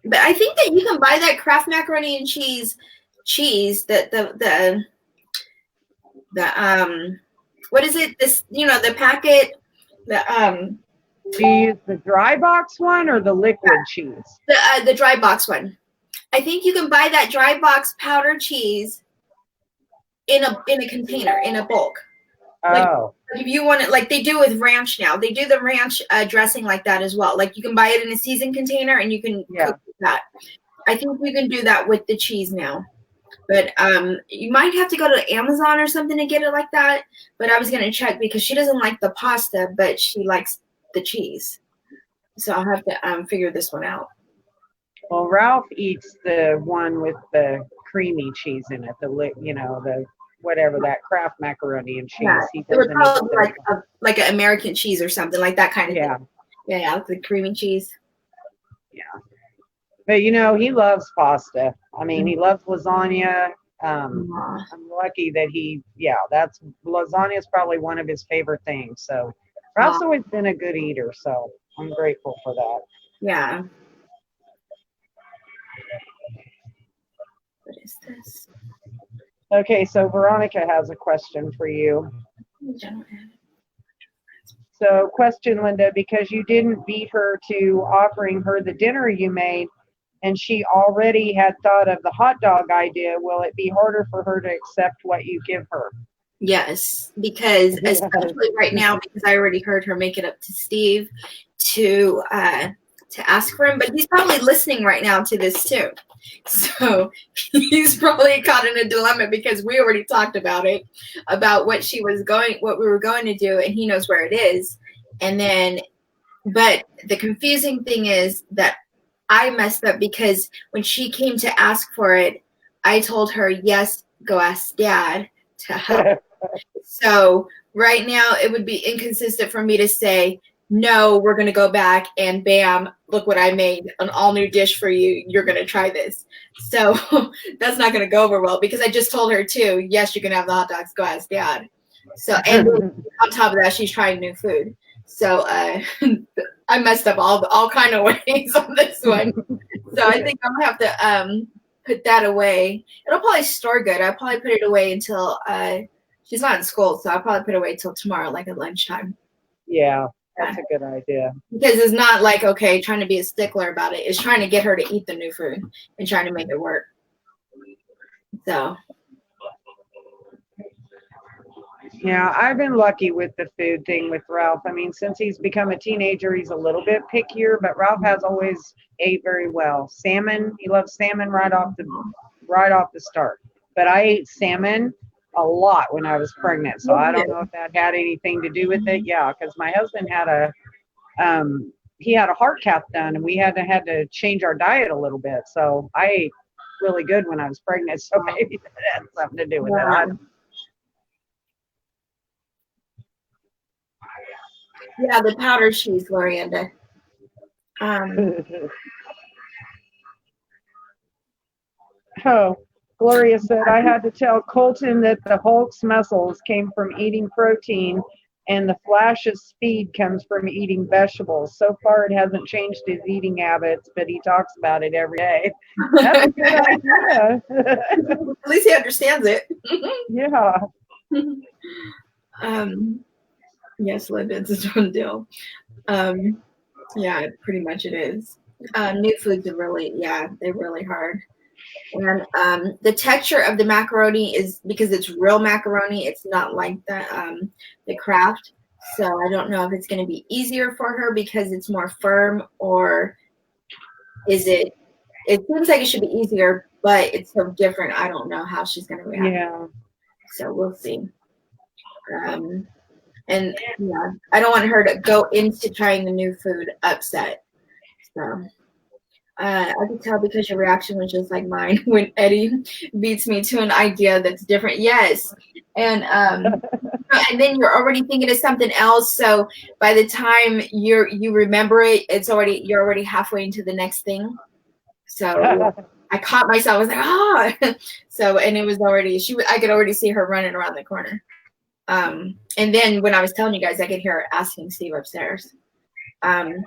Speaker 1: But I think that you can buy that Kraft macaroni and cheese the what is it? This, the packet,
Speaker 2: Do you use the dry box one or the liquid cheese?
Speaker 1: the dry box one. I think you can buy that dry box powdered cheese in a container, in a bulk.
Speaker 2: Oh.
Speaker 1: If you want it, like they do with ranch now, they do the ranch dressing like that as well. Like you can buy it in a seasoned container and you can cook with that. I think we can do that with the cheese now. But you might have to go to Amazon or something to get it like that. But I was going to check because she doesn't like the pasta, but she likes the cheese. So I'll have to figure this one out.
Speaker 2: Well, Ralph eats the one with the creamy cheese in it, the whatever, that Kraft macaroni and cheese.
Speaker 1: Yeah,
Speaker 2: He
Speaker 1: it would
Speaker 2: doesn't
Speaker 1: probably
Speaker 2: eat
Speaker 1: like an American cheese or something like that kind of thing. Yeah, the creamy cheese.
Speaker 2: Yeah. But he loves pasta. I mean, he loves lasagna. I'm lucky that lasagna is probably one of his favorite things. So Ralph's always been a good eater, so I'm grateful for that.
Speaker 1: Yeah. What is this?
Speaker 2: Okay, so Veronica has a question for you. So question, Linda, because you didn't beat her to offering her the dinner you made, and she already had thought of the hot dog idea, will it be harder for her to accept what you give her?
Speaker 1: Yes, because especially right now, because I already heard her make it up to Steve to ask for him, but he's probably listening right now to this too. So he's probably caught in a dilemma because we already talked about it, about what we were going to do, and he knows where it is. And then, but the confusing thing is that I messed up because when she came to ask for it, I told her, yes, go ask Dad to help. So right now it would be inconsistent for me to say, no, we're going to go back and bam, look what I made, an all new dish for you. You're going to try this. So that's not going to go over well because I just told her too, yes, you can have the hot dogs, go ask Dad. So, and then on top of that, she's trying new food. So I messed up all kind of ways on this one. So I think I'm gonna have to put that away. It'll probably store good. I'll probably put it away until she's not in school, so I'll probably put it away till tomorrow, like at lunchtime.
Speaker 2: Yeah, that's a good idea.
Speaker 1: Because it's not like, okay, trying to be a stickler about it. It's trying to get her to eat the new food and trying to make it work. So.
Speaker 2: Yeah, I've been lucky with the food thing with Ralph. I mean, since he's become a teenager, he's a little bit pickier, but Ralph has always ate very well. Salmon, he loves salmon right off the start. But I ate salmon a lot when I was pregnant, so I don't know if that had anything to do with it. Yeah, because my husband had a heart cath done, and we had to change our diet a little bit. So I ate really good when I was pregnant, so maybe that had something to do with it.
Speaker 1: Yeah, the powder cheese, Lorienda.
Speaker 2: Oh, Gloria said, I had to tell Colton that the Hulk's muscles came from eating protein and the Flash's speed comes from eating vegetables. So far, it hasn't changed his eating habits, but he talks about it every day. That's a good idea.
Speaker 1: At least he understands it.
Speaker 2: Yeah.
Speaker 1: Yes, Linda, it's a done deal. Yeah, pretty much it is. New foods are really, they're really hard. And the texture of the macaroni is, because it's real macaroni, it's not like the Kraft. So I don't know if it's going to be easier for her because it's more firm, or is it seems like it should be easier, but it's so different. I don't know how she's going to react.
Speaker 2: Yeah.
Speaker 1: So we'll see. And yeah, I don't want her to go into trying the new food upset. So I could tell because your reaction was just like mine when Eddie beats me to an idea that's different. Yes. And then you're already thinking of something else. So by the time you remember it, you're already halfway into the next thing. So I caught myself. I was like, So, and it was already, I could already see her running around the corner. And then when I was telling you guys, I could hear her asking Steve upstairs. And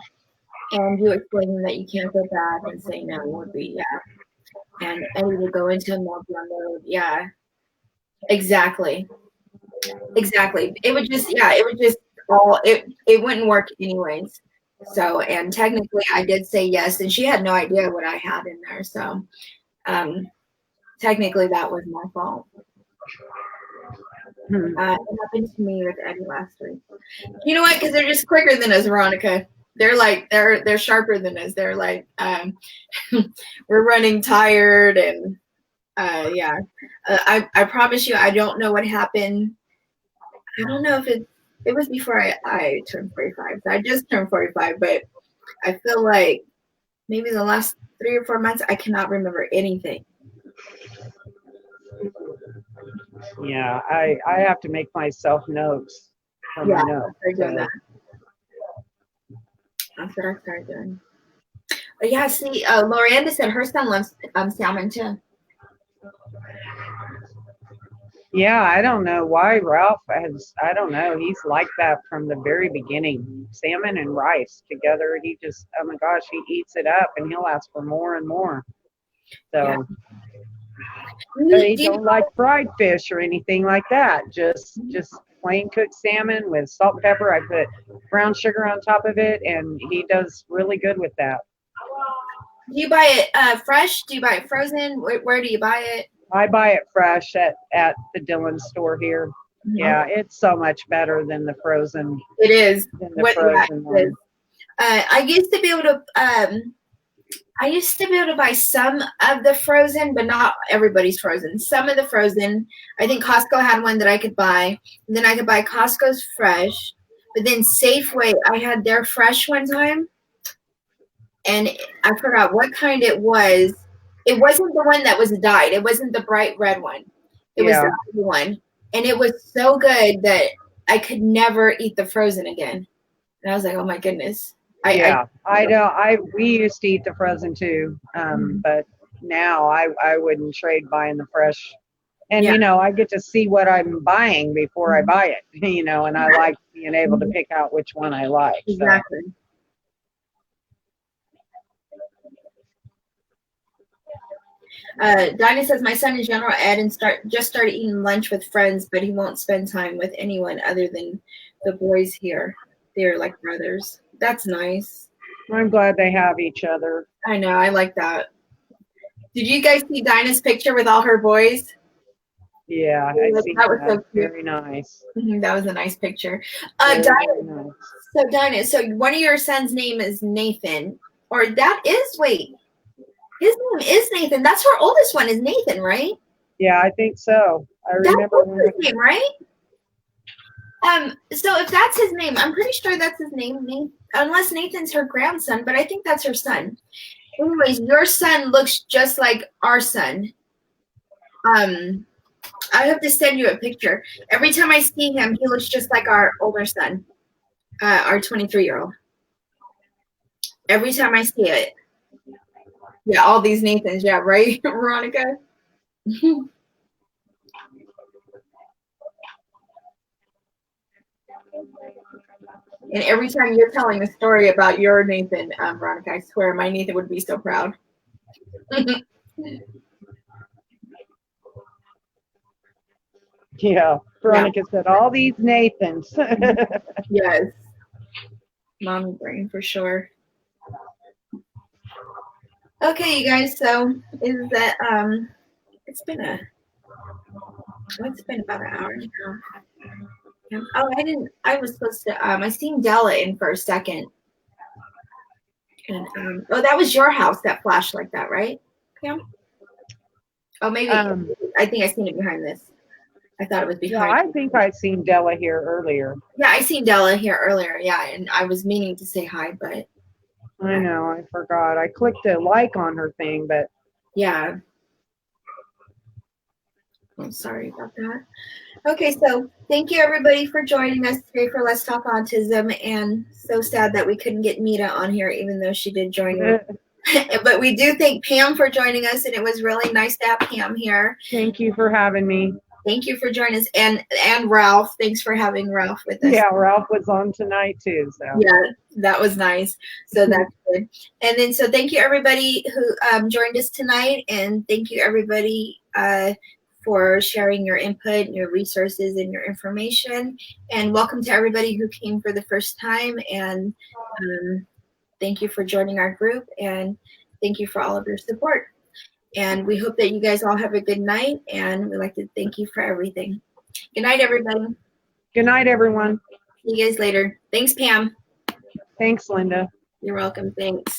Speaker 1: you explaining that you can't go back and say no would be, And Eddie would go into more mode. Yeah. Exactly. It would just it wouldn't work anyways. So, and technically I did say yes, and she had no idea what I had in there. So, technically that was my fault. It happened to me with Eddie last week. You know what? Because they're just quicker than us, Veronica. They're like they're sharper than us. They're like we're running tired, and I promise you, I don't know what happened. I don't know if it was before I turned 45. So I just turned 45, but I feel like maybe the last 3 or 4 months I cannot remember anything.
Speaker 2: Yeah, I have to make myself notes from my notes.
Speaker 1: That's what I started doing. But yeah, see, Lorienda said her son loves salmon too.
Speaker 2: Yeah, I don't know why Ralph I don't know. He's like that from the very beginning. Salmon and rice together. He just, oh my gosh, he eats it up and he'll ask for more and more. So, but he don't like fried fish or anything like that. Just plain cooked salmon with salt and pepper. I put brown sugar on top of it, and he does really good with that.
Speaker 1: Do you buy it fresh? Do you buy it frozen? Where do you buy it?
Speaker 2: I buy it fresh at the Dillon store here. Mm-hmm. Yeah, it's so much better than the frozen.
Speaker 1: It is.
Speaker 2: Frozen one.
Speaker 1: I used to be able to buy some of the frozen, but not everybody's frozen. Some of the frozen. I think Costco had one that I could buy. And then I could buy Costco's fresh. But then Safeway, I had their fresh one time. And I forgot what kind it was. It wasn't the one that was dyed. It wasn't the bright red one. It was the other one. And it was so good that I could never eat the frozen again. And I was like, oh my goodness.
Speaker 2: We used to eat the frozen too. But now I wouldn't trade buying the fresh And,
Speaker 1: Yeah.
Speaker 2: you know, I get to see what I'm buying before I buy it, you know, and I like being able to pick out which one I like. So.
Speaker 1: Exactly. Dinah says, my son is general ed and just started eating lunch with friends, but he won't spend time with anyone other than the boys here. They're like brothers. That's nice.
Speaker 2: I'm glad they have each other.
Speaker 1: I know. I like that. Did you guys see Dinah's picture with all her boys?
Speaker 2: Yeah, I see
Speaker 1: That was so cute.
Speaker 2: Very nice.
Speaker 1: That was a nice picture.
Speaker 2: Very
Speaker 1: Dinah,
Speaker 2: nice.
Speaker 1: Dinah, so one of your son's name is Nathan, or that is, wait, his name is Nathan. That's her oldest one is Nathan, right?
Speaker 2: Yeah, I think so. I remember
Speaker 1: That's his name, right? So if that's his name, I'm pretty sure that's his name, unless Nathan's her grandson, but I think that's her son. Anyways, your son looks just like our son. I have to send you a picture. Every time I see him, he looks just like our older son, our 23-year-old. Every time I see it. Yeah, all these Nathans. Yeah, right, Veronica? And every time you're telling a story about your Nathan, Veronica, I swear my Nathan would be so proud.
Speaker 2: Yeah, Veronica said all these Nathans.
Speaker 1: Yes. Mommy brain for sure. Okay, you guys, so is that it's been about an hour and a half. Oh, I was supposed to I seen Della in for a second. And oh, that was your house that flashed like that, right, Pam? Oh, maybe I think I seen it behind this. I thought it was behind.
Speaker 2: Yeah, I think I'd seen Della here earlier.
Speaker 1: Yeah, I seen Della here earlier. Yeah, and I was meaning to say hi, but
Speaker 2: I know, I forgot. I clicked a like on her thing, but
Speaker 1: yeah. I'm sorry about that. Okay, so thank you everybody for joining us today for Let's Talk Autism, and so sad that we couldn't get Mita on here, even though she did join us. But we do thank Pam for joining us, and it was really nice to have Pam here.
Speaker 2: Thank you for having me.
Speaker 1: Thank you for joining us, and Ralph. Thanks for having Ralph with us.
Speaker 2: Yeah, Ralph was on tonight too. So
Speaker 1: yeah, that was nice. So that's good. And then so thank you everybody who joined us tonight, and thank you everybody for sharing your input, your resources, and your information. And welcome to everybody who came for the first time. And thank you for joining our group, and thank you for all of your support. And we hope that you guys all have a good night, and we'd like to thank you for everything. Good night, everybody.
Speaker 2: Good night, everyone.
Speaker 1: See you guys later. Thanks, Pam.
Speaker 2: Thanks, Linda.
Speaker 1: You're welcome. Thanks.